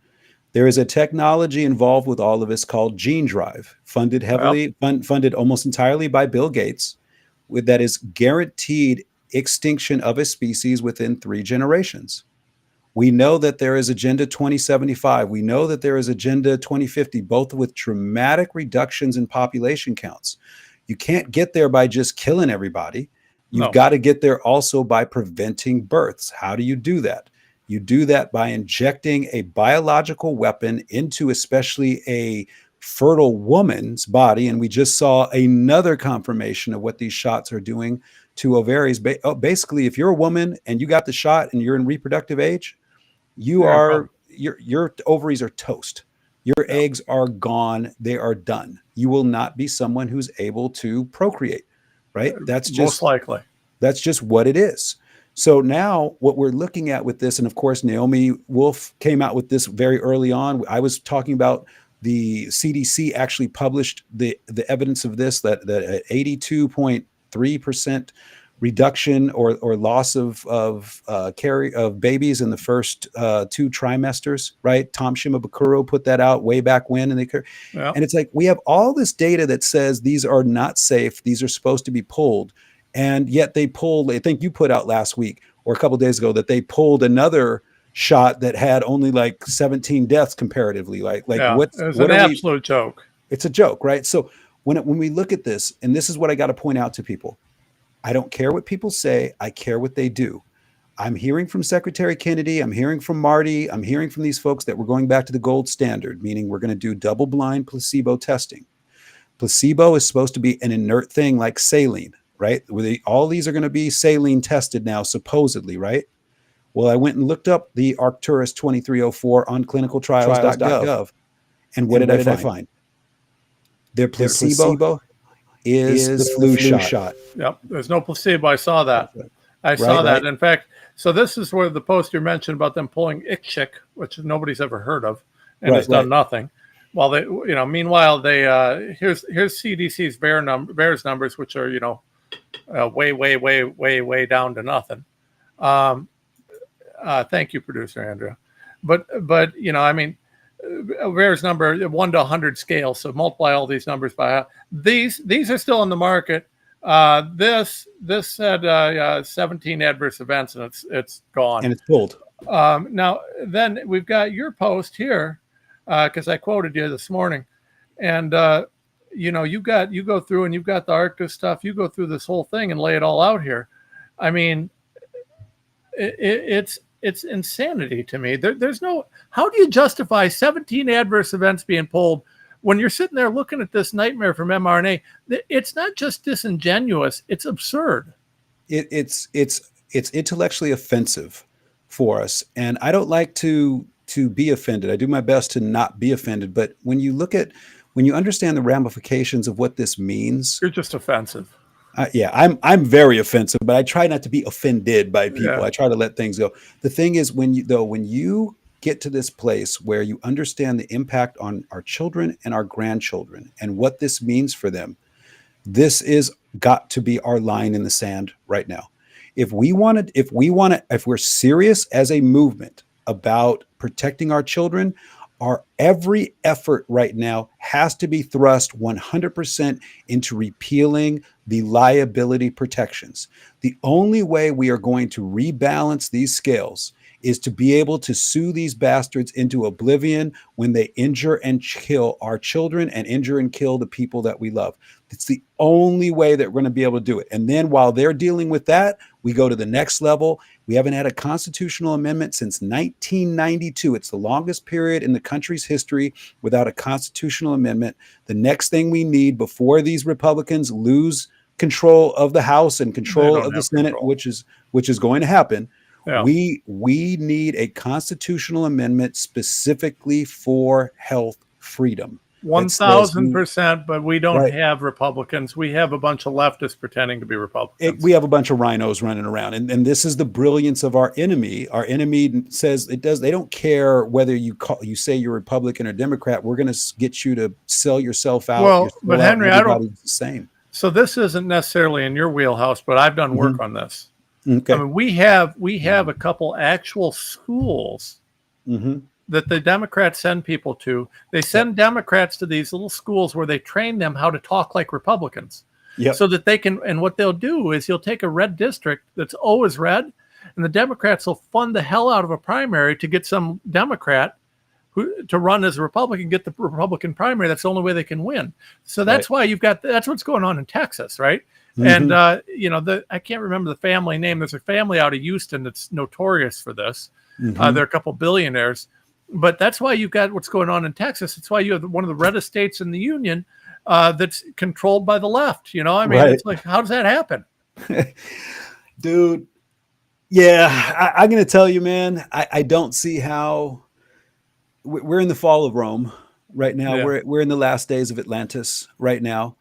There is a technology involved with all of this called Gene Drive, funded heavily, funded almost entirely by Bill Gates, that is guaranteed extinction of a species within 3 generations. We know that there is Agenda 2075. We know that there is Agenda 2050, both with dramatic reductions in population counts. You can't get there by just killing everybody. You've got to get there also by preventing births. How do you do that? You do that by injecting a biological weapon into especially a fertile woman's body. And we just saw another confirmation of what these shots are doing to ovaries. Basically, if you're a woman and you got the shot and you're in reproductive age, your ovaries are toast. Your eggs are gone. They are done. You will not be someone who's able to procreate, right? That's just most likely. That's just what it is. So now what we're looking at with this, and of course, Naomi Wolf came out with this very early on. I was talking about the CDC actually published the evidence of this, that 82.3% reduction or loss of carry of babies in the first 2 trimesters, right? Tom Shimabukuro put that out way back when, and and it's like we have all this data that says these are not safe. These are supposed to be pulled, and yet they pulled. I think you put out last week or a couple of days ago that they pulled another shot that had only like 17 deaths comparatively. Like what's it was an absolute joke. It's a joke, right? So when we look at this, and this is what I got to point out to people. I don't care what people say. I care what they do. I'm hearing from Secretary Kennedy. I'm hearing from Marty. I'm hearing from these folks that we're going back to the gold standard, meaning we're going to do double-blind placebo testing. Placebo is supposed to be an inert thing like saline, right? All these are going to be saline tested now, supposedly, right? Well, I went and looked up the Arcturus 2304 on clinicaltrials.gov. And what did I find? Their placebo is the flu shot. Yep. There's no placebo. I saw that. I saw that. In fact, so this is where the post you mentioned about them pulling ICCHIC, which nobody's ever heard of, and has done nothing. While they, meanwhile, they here's CDC's VAERS numbers, which are way down to nothing. Thank you, producer Andrea. But VAERS number 1 to 100 scale. So multiply all these numbers by these are still in the market. This said 17 adverse events, and it's gone. And it's pulled. Now then we've got your post here, because I quoted you this morning, and you go through and you've got the Arctic stuff. You go through this whole thing and lay it all out here. I mean, it's insanity to me. There's no, how do you justify 17 adverse events being pulled when you're sitting there looking at this nightmare from mRNA? It's not just disingenuous, it's absurd. It's intellectually offensive for us. And I don't like to be offended. I do my best to not be offended. But when you understand the ramifications of what this means, you're just offensive. I'm very offensive, but I try not to be offended by people. Yeah. I try to let things go. The thing is, when you get to this place where you understand the impact on our children and our grandchildren and what this means for them, this is got to be our line in the sand right now. If we're serious as a movement about protecting our children, our every effort right now has to be thrust 100% into repealing the liability protections. The only way we are going to rebalance these scales is to be able to sue these bastards into oblivion when they injure and kill our children and injure and kill the people that we love. It's the only way that we're going to be able to do it. And then while they're dealing with that, we go to the next level. We haven't had a constitutional amendment since 1992. It's the longest period in the country's history without a constitutional amendment. The next thing we need before these Republicans lose control of the House and control of the Senate, which is going to happen, we need a constitutional amendment specifically for health freedom. 1,000%, but we don't have Republicans. We have a bunch of leftists pretending to be Republicans. We have a bunch of rhinos running around, and this is the brilliance of our enemy. Our enemy says they don't care whether you say you're Republican or Democrat. We're going to get you to sell yourself out. Well, but Henry, I don't. The same. So this isn't necessarily in your wheelhouse, but I've done work on this. Okay. I mean, we have a couple actual schools. That the Democrats send people to. They send Democrats to these little schools where they train them how to talk like Republicans. So that they can, and what they'll do is you'll take a red district that's always red, and the Democrats will fund the hell out of a primary to get some Democrat to run as a Republican, get the Republican primary. That's the only way they can win. So that's why that's what's going on in Texas, right? And, I can't remember the family name. There's a family out of Houston that's notorious for this. They're a couple billionaires. But that's why you've got what's going on in Texas. It's why you have one of the reddest states in the union that's controlled by the left. You know, I mean, Right. it's like, how does that happen? Dude. Yeah, I'm going to tell you, man, I don't see how we're in the fall of Rome right now. Yeah. We're in the last days of Atlantis right now.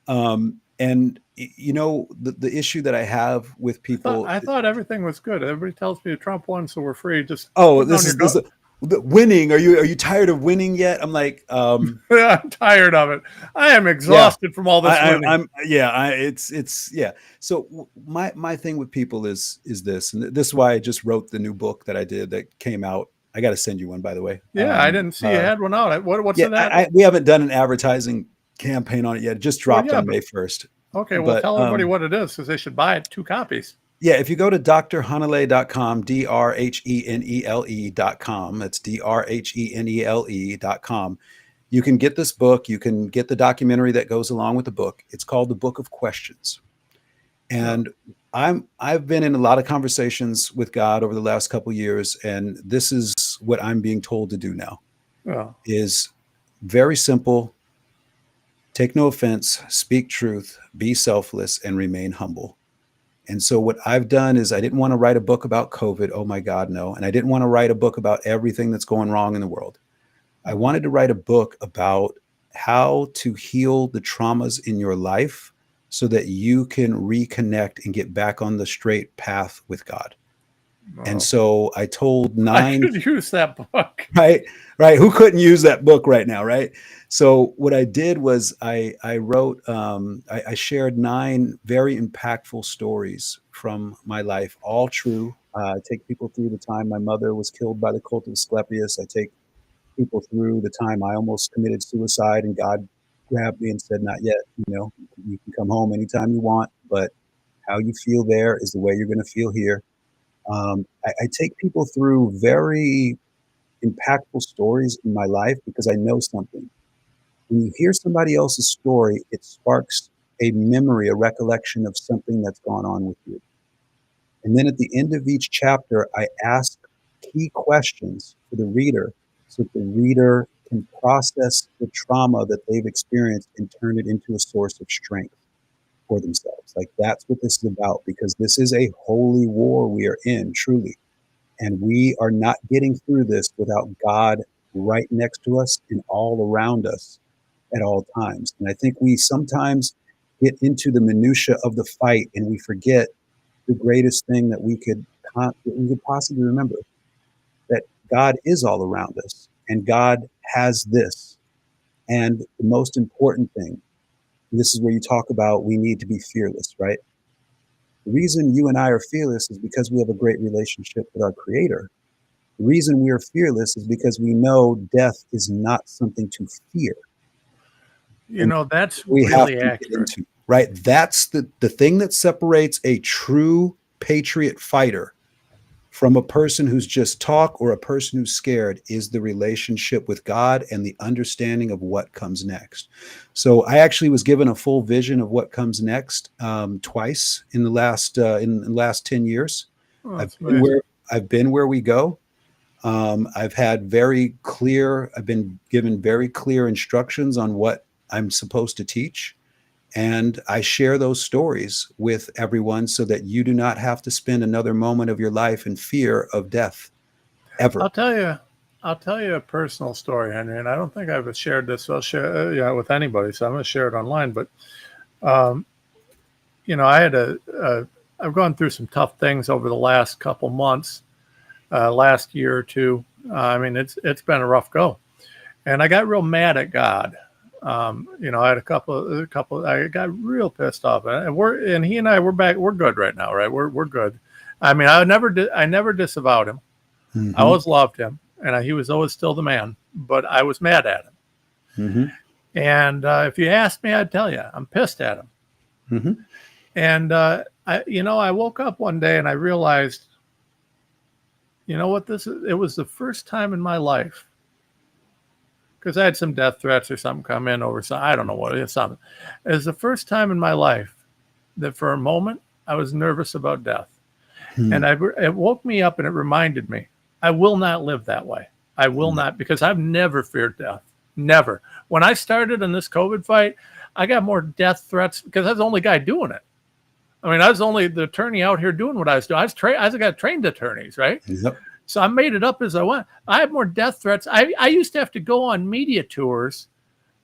And you know, the issue that I have with people. I thought everything was good. Everybody tells me Trump won, so we're free. Just Oh, put down your this is winning. Are you tired of winning yet? I'm like, I'm tired of it. I am exhausted from all this winning. It's yeah. So my thing with people is this, and this is why I just wrote the new book that I did that came out. I got to send you one, by the way. Yeah, I didn't see you had one out. What's in that? We haven't done an advertising campaign on it yet. It just dropped on May 1st. Okay, well, tell everybody what it is, because they should buy it. 2 copies. Yeah, if you go to drhanele.com, drhenele.com, that's drhenele.com, you can get this book. You can get the documentary that goes along with the book. It's called The Book of Questions. And I've been in a lot of conversations with God over the last couple of years, and this is what I'm being told to do now. Is very simple. Take no offense, speak truth, be selfless, and remain humble. And so what I've done is I didn't want to write a book about COVID. Oh my God, no. And I didn't want to write a book about everything that's going wrong in the world. I wanted to write a book about how to heal the traumas in your life so that you can reconnect and get back on the straight path with God. And so I told 9. I could use that book. Right. Who couldn't use that book right now? Right. So what I did was I wrote, I shared 9 very impactful stories from my life, all true. I take people through the time my mother was killed by the cult of Asclepius. I take people through the time I almost committed suicide and God grabbed me and said, not yet, you can come home anytime you want, but how you feel there is the way you're going to feel here. I take people through very impactful stories in my life because I know something. When you hear somebody else's story, it sparks a memory, a recollection of something that's gone on with you. And then at the end of each chapter, I ask key questions for the reader so that the reader can process the trauma that they've experienced and turn it into a source of strength for themselves. Like, that's what this is about, because this is a holy war we are in, truly. And we are not getting through this without God right next to us and all around us at all times. And I think we sometimes get into the minutia of the fight and we forget the greatest thing that we could possibly remember, that God is all around us and God has this. And the most important thing, this is where you talk about we need to be fearless, right? The reason you and I are fearless is because we have a great relationship with our Creator. The reason we are fearless is because we know death is not something to fear. That's really accurate. Right? That's the thing that separates a true patriot fighter from a person who's just talk or a person who's scared is the relationship with God and the understanding of what comes next. So I actually was given a full vision of what comes next twice in the last 10 years. I've been where we go. I've been given very clear instructions on what I'm supposed to teach. And I share those stories with everyone so that you do not have to spend another moment of your life in fear of death, ever. I'll tell you a personal story, Henry, and I don't think I've shared this. I'll share with anybody, so I'm going to share it online. But I've gone through some tough things over the last couple months, last year or two. It's been a rough go, and I got real mad at God. I had a couple. I got real pissed off, and he and I we're back. We're good right now, right? We're good. I never disavowed him. Mm-hmm. I always loved him, and he was always still the man. But I was mad at him. Mm-hmm. And if you asked me, I'd tell you I'm pissed at him. Mm-hmm. And I woke up one day and I realized, what this is. It was the first time in my life. Because I had some death threats or something come in over some, I don't know what it is, something. It was the first time in my life that for a moment I was nervous about death. And it woke me up and it reminded me, I will not live that way. I will not, because I've never feared death. Never. When I started in this COVID fight, I got more death threats because I was the only guy doing it. I mean, I was only the attorney out here doing what I was doing. I got trained attorneys, right? Yep. So I made it up as I went. I have more death threats. I used to have to go on media tours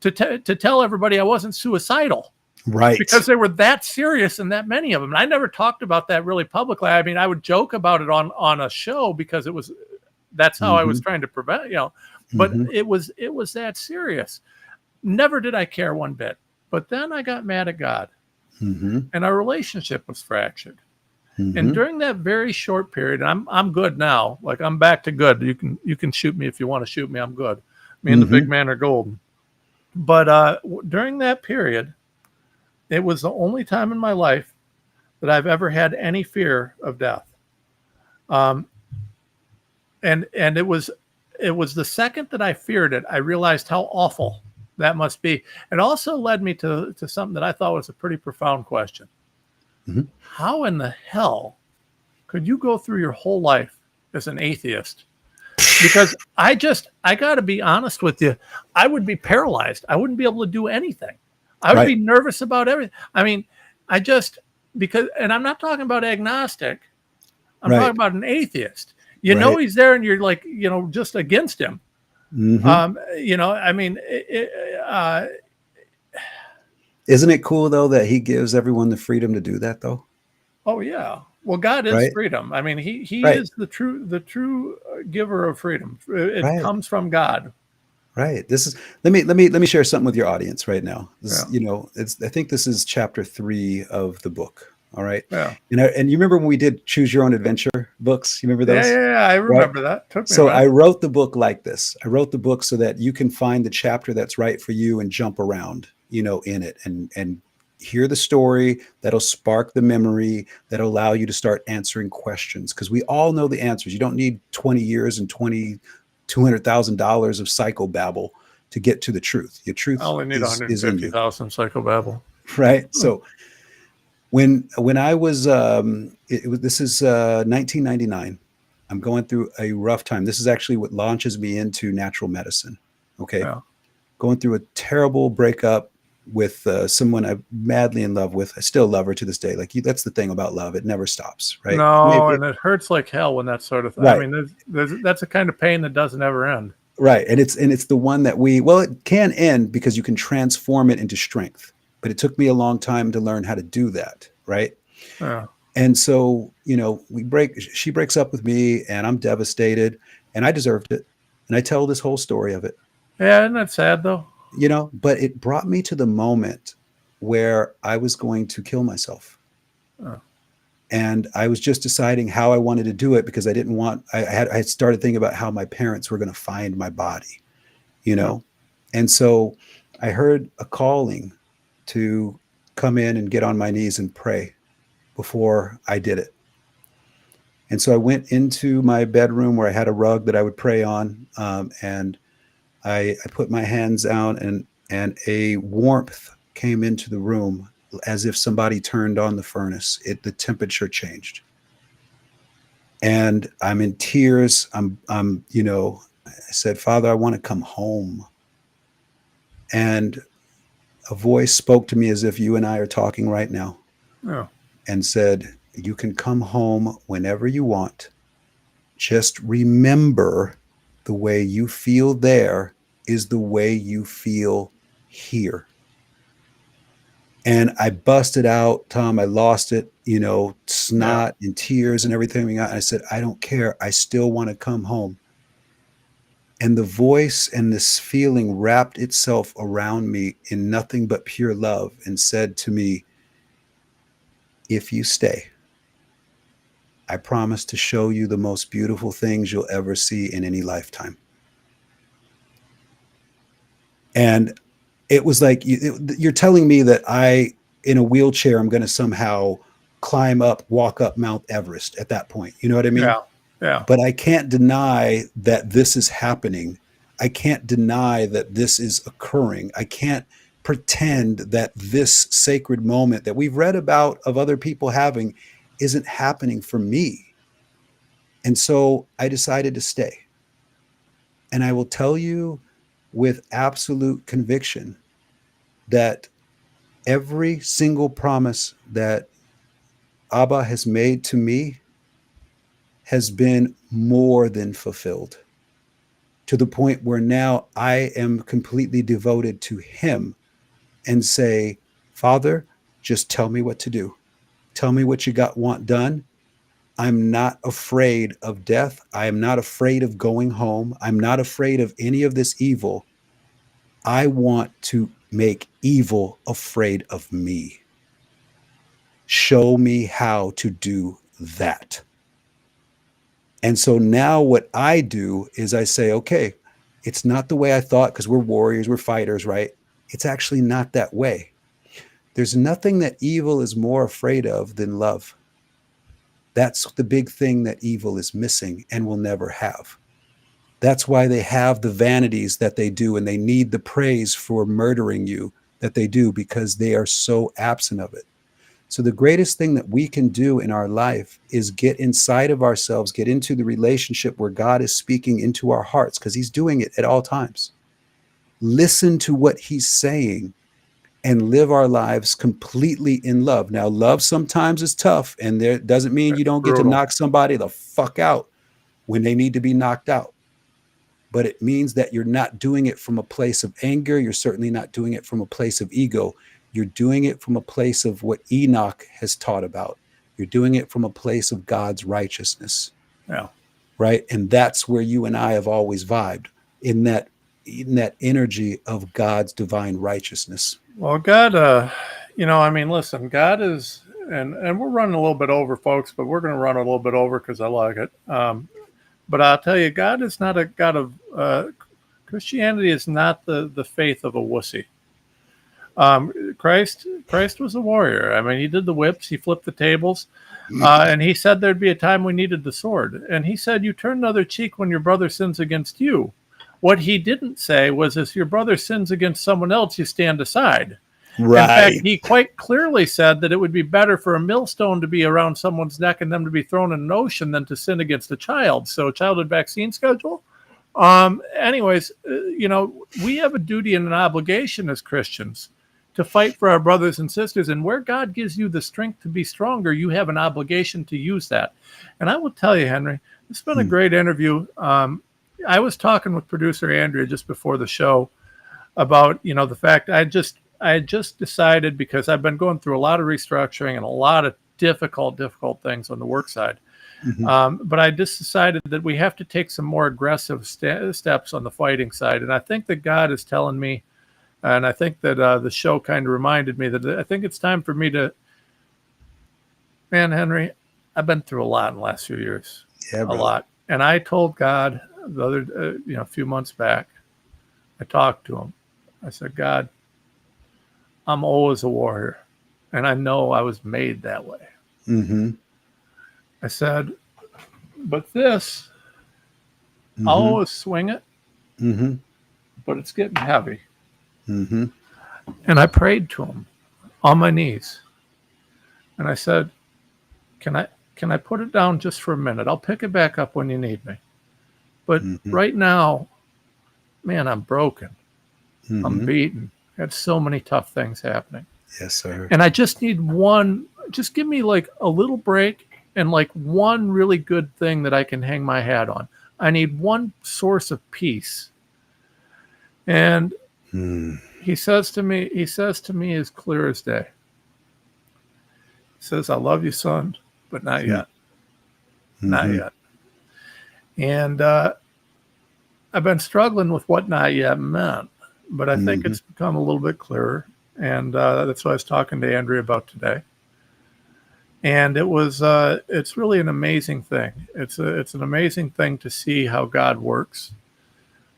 to tell everybody I wasn't suicidal. Right. Because they were that serious and that many of them. And I never talked about that really publicly. I mean, I would joke about it on a show because that's how I was trying to prevent, but it was that serious. Never did I care one bit. But then I got mad at God and our relationship was fractured. And during that very short period, and I'm good now. Like, I'm back to good. You can shoot me if you want to shoot me. I'm good. Me and the big man are golden. But during that period, it was the only time in my life that I've ever had any fear of death. And it was the second that I feared it, I realized how awful that must be. It also led me to something that I thought was a pretty profound question. How in the hell could you go through your whole life as an atheist? Because I got to be honest with you, I would be paralyzed. I wouldn't be able to do anything. I would be nervous about everything. I mean, and I'm not talking about agnostic. I'm talking about an atheist. You know he's there, and you're like, just against him. I mean, isn't it cool though that he gives everyone the freedom to do that though? Oh yeah. Well, God is freedom. I mean, he is the true giver of freedom. It comes from God. Right. This is let me share something with your audience right now. I think this is chapter 3 of the book. All right. Yeah. And you remember when we did Choose Your Own Adventure books? You remember those? Yeah, I remember that. So I wrote the book like this. I wrote the book so that you can find the chapter that's right for you and jump around, in it and hear the story that'll spark the memory, that'll allow you to start answering questions. Because we all know the answers. You don't need 20 years and $200,000 of psychobabble to get to the truth. Your truth. I only need 150,000 psychobabble. Right. So when I was, this is 1999. I'm going through a rough time. This is actually what launches me into natural medicine. Okay. Yeah. Going through a terrible breakup with someone I'm madly in love with. I still love her to this day. Like, that's the thing about love. It never stops. Right. No. And it hurts like hell when that sort of thing. Right. I mean, that's a kind of pain that doesn't ever end. Right. And it's the one that it can end because you can transform it into strength. But it took me a long time to learn how to do that. Right. Yeah. And so, she breaks up with me and I'm devastated and I deserved it. And I tell this whole story of it. Yeah. Isn't that sad though? But it brought me to the moment where I was going to kill myself. Oh. And I was just deciding how I wanted to do it because I didn't want, I had started thinking about how my parents were going to find my body, Oh. And so I heard a calling to come in and get on my knees and pray before I did it. And so I went into my bedroom where I had a rug that I would pray on. And I put my hands out and a warmth came into the room as if somebody turned on the furnace. The temperature changed. And I'm in tears. I said, Father, I want to come home. And a voice spoke to me as if you and I are talking right now. Oh. And said, you can come home whenever you want. Just remember the way you feel there is the way you feel here. And I busted out, Tom. I lost it, snot and tears and everything. I said, I don't care. I still want to come home. And the voice and this feeling wrapped itself around me in nothing but pure love and said to me, if you stay, I promise to show you the most beautiful things you'll ever see in any lifetime. And it was like, you're telling me that in a wheelchair, I'm going to somehow walk up Mount Everest at that point. You know what I mean? Yeah. Yeah. But I can't deny that this is happening. I can't deny that this is occurring. I can't pretend that this sacred moment that we've read about of other people having isn't happening for me. And so I decided to stay. And I will tell you with absolute conviction that every single promise that Abba has made to me has been more than fulfilled, to the point where now I am completely devoted to him and say, Father, just tell me what to do. Tell me what you want done. I'm not afraid of death. I am not afraid of going home. I'm not afraid of any of this evil. I want to make evil afraid of me. Show me how to do that. And so now what I do is I say, okay, it's not the way I thought, because we're warriors, we're fighters, right? It's actually not that way. There's nothing that evil is more afraid of than love. That's the big thing that evil is missing and will never have. That's why they have the vanities that they do, and they need the praise for murdering you that they do, because they are so absent of it. So the greatest thing that we can do in our life is get inside of ourselves, get into the relationship where God is speaking into our hearts, because he's doing it at all times. Listen to what he's saying and live our lives completely in love. Now, love sometimes is tough, and there doesn't mean you don't get to knock somebody the fuck out when they need to be knocked out. But it means that you're not doing it from a place of anger. You're certainly not doing it from a place of ego. You're doing it from a place of what Enoch has taught about. You're doing it from a place of God's righteousness. Yeah. Right. And that's where you and I have always vibed, in that energy of God's divine righteousness. Well, God, listen, God is, and we're running a little bit over, folks, but we're going to run a little bit over because I like it. But I'll tell you, God is not a God of, Christianity is not the faith of a wussy. Christ was a warrior. I mean, he did the whips, he flipped the tables, and he said there'd be a time we needed the sword. And he said, you turn another cheek when your brother sins against you. What he didn't say was, if your brother sins against someone else, you stand aside. Right. In fact, he quite clearly said that it would be better for a millstone to be around someone's neck and them to be thrown in an ocean than to sin against a child. So, childhood vaccine schedule. Anyways, we have a duty and an obligation as Christians to fight for our brothers and sisters. And where God gives you the strength to be stronger, you have an obligation to use that. And I will tell you, Henry, it's been a great interview. I was talking with producer Andrea just before the show about, the fact I had just decided, because I've been going through a lot of restructuring and a lot of difficult things on the work side. Mm-hmm. But I just decided that we have to take some more aggressive steps on the fighting side. And I think that God is telling me, and I think that the show kind of reminded me that I think it's time for me to, man, Henry, I've been through a lot in the last few years. Yeah, a lot. And I told God the other, a few months back, I talked to him. I said, God, I'm always a warrior, and I know I was made that way. Mm-hmm. I said, but this, I'll always swing it, but it's getting heavy. Mm-hmm. And I prayed to him on my knees, and I said, can I put it down just for a minute? I'll pick it back up when you need me. But right now, man, I'm broken. I'm beaten. I had so many tough things happening. Yes, sir. And I just need just give me like a little break and like one really good thing that I can hang my hat on. I need one source of peace. And he says to me as clear as day. He says, I love you, son, but not yet. Not yet. And I've been struggling with what not yet meant, but I think it's become a little bit clearer. And that's what I was talking to Andrea about today. And it's really an amazing thing. It's an amazing thing to see how God works.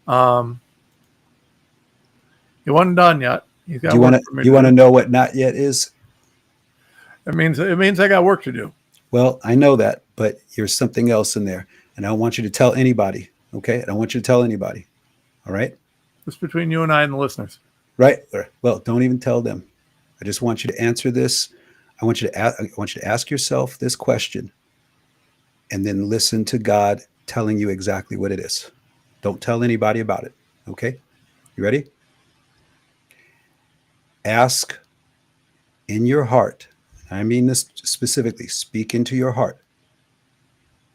He wasn't done yet. He's got you want to know what not yet is? It means I got work to do. Well, I know that, but there's something else in there. And I don't want you to tell anybody, okay? I don't want you to tell anybody, all right? It's between you and I and the listeners. Right. Well, don't even tell them. I just want you to answer this. I want you to ask yourself this question and then listen to God telling you exactly what it is. Don't tell anybody about it. Okay? You ready? Ask in your heart. I mean this specifically. Speak into your heart.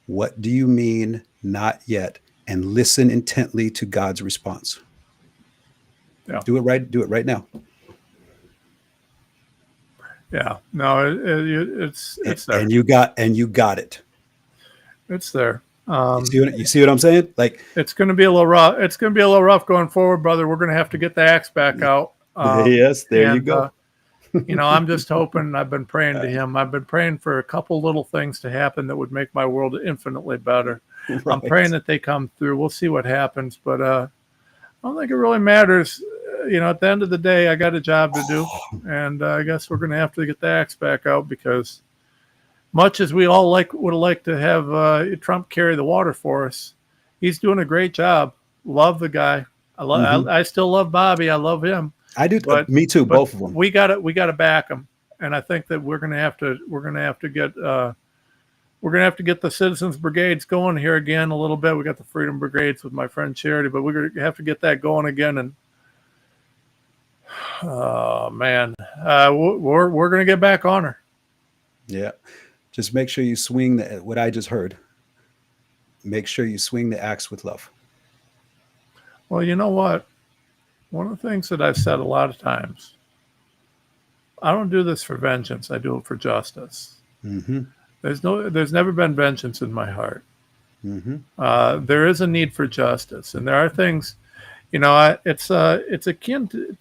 What do you mean, not yet? And listen intently to God's response. Yeah. Do it right. Do it right now. Yeah. No, it's there. And you got it. It's there. You see what I'm saying? Like, it's going to be a little rough. It's going to be a little rough going forward, brother. We're going to have to get the axe back out. yes, there you go. I'm just hoping. I've been praying to him. I've been praying for a couple little things to happen that would make my world infinitely better. Right. I'm praying that they come through. We'll see what happens, but I don't think it really matters. At the end of the day, I got a job to do, and I guess we're going to have to get the axe back out, because much as we all would like to have Trump carry the water for us, he's doing a great job. Love the guy. I still love Bobby. I love him. I do. Me too. Both of them. We got to back him, and I think that we're going to have to get the citizens brigades going here again a little bit. We got the freedom brigades with my friend Charity, but we're going to have to get that going again. And oh man, we're going to get back on her. Yeah, just make sure you swing what I just heard. Make sure you swing the axe with love. Well, you know what? One of the things that I've said a lot of times, I don't do this for vengeance. I do it for justice. Mm-hmm. There's never been vengeance in my heart. Mm-hmm. There is a need for justice, and there are things, it's akin to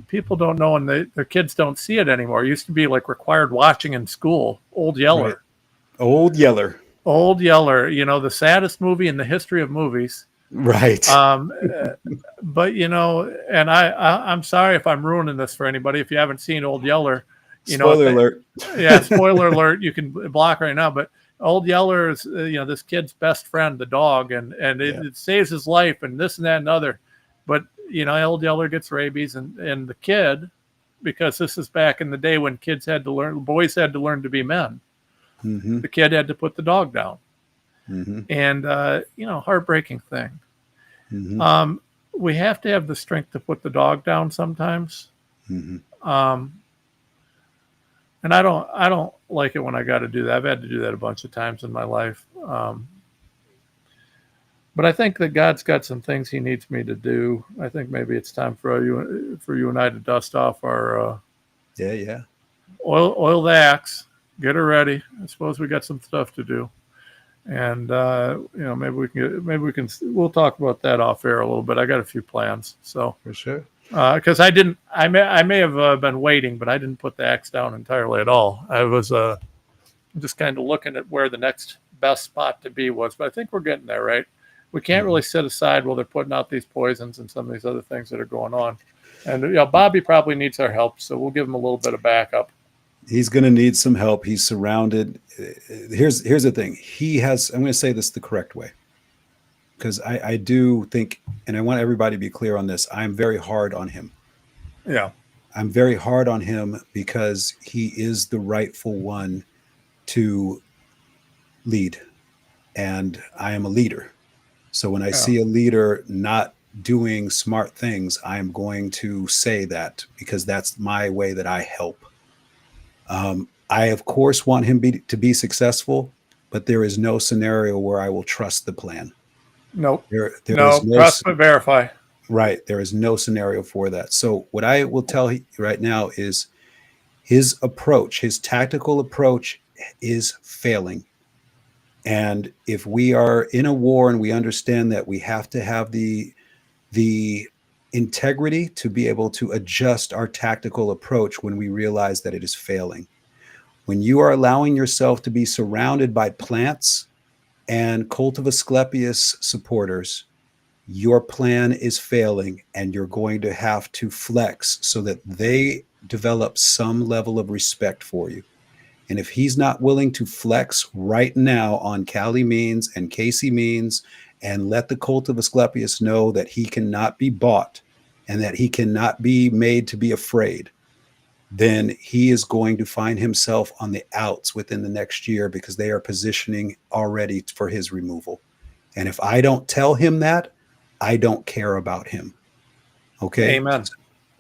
people don't know, and their kids don't see it anymore. It used to be like required watching in school. Old Yeller. Right. Old Yeller. The saddest movie in the history of movies. Right. But and I'm sorry if I'm ruining this for anybody. If you haven't seen Old Yeller, spoiler alert. Yeah, spoiler alert. You can block right now. But Old Yeller is this kid's best friend, the dog, and it saves his life, and this and that and other. But Old Yeller gets rabies, and the kid, because this is back in the day when boys had to learn to be men. Mm-hmm. The kid had to put the dog down. Mm-hmm. And, heartbreaking thing. Mm-hmm. We have to have the strength to put the dog down sometimes. Mm-hmm. And I don't like it when I got to do that. I've had to do that a bunch of times in my life. But I think that God's got some things he needs me to do. I think maybe it's time for you and I to dust off our, oil the axe, get her ready. I suppose we got some stuff to do. And we'll talk about that off air a little bit. I got a few plans, so for sure. Because I may have been waiting, but I didn't put the axe down entirely at all. I was just kind of looking at where the next best spot to be was, but I think we're getting there, right? We can't really sit aside while they're putting out these poisons and some of these other things that are going on. And Bobby probably needs our help, so we'll give him a little bit of backup. He's going to need some help. He's surrounded. Here's the thing. I'm going to say this the correct way, because I do think, and I want everybody to be clear on this, I'm very hard on him. Yeah. I'm very hard on him because he is the rightful one to lead. And I am a leader. So when I see a leader not doing smart things, I am going to say that, because that's my way that I help. I, of course, want him to be successful, but there is no scenario where I will trust the plan. Nope. There is no trust but verify. Right. There is no scenario for that. So what I will tell you right now is his approach, his tactical approach is failing. And if we are in a war and we understand that we have to have the integrity to be able to adjust our tactical approach when we realize that it is failing. When you are allowing yourself to be surrounded by plants and cult of Asclepius supporters, your plan is failing, and you're going to have to flex so that they develop some level of respect for you. And if he's not willing to flex right now on Callie Means and Casey Means and let the cult of Asclepius know that he cannot be bought and that he cannot be made to be afraid, then he is going to find himself on the outs within the next year, because they are positioning already for his removal. And if I don't tell him that, I don't care about him. Okay. Amen.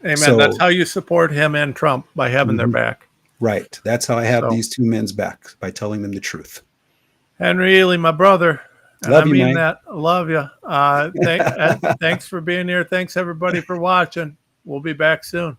Amen. So, That's how you support him and Trump, by having their mhm, back. right. That's how I have So, these two men's back, by telling them the truth. Henry Ely, my brother, and I Love you, mean man. that. I love you. Thanks for being here. Thanks everybody for watching. We'll be back soon.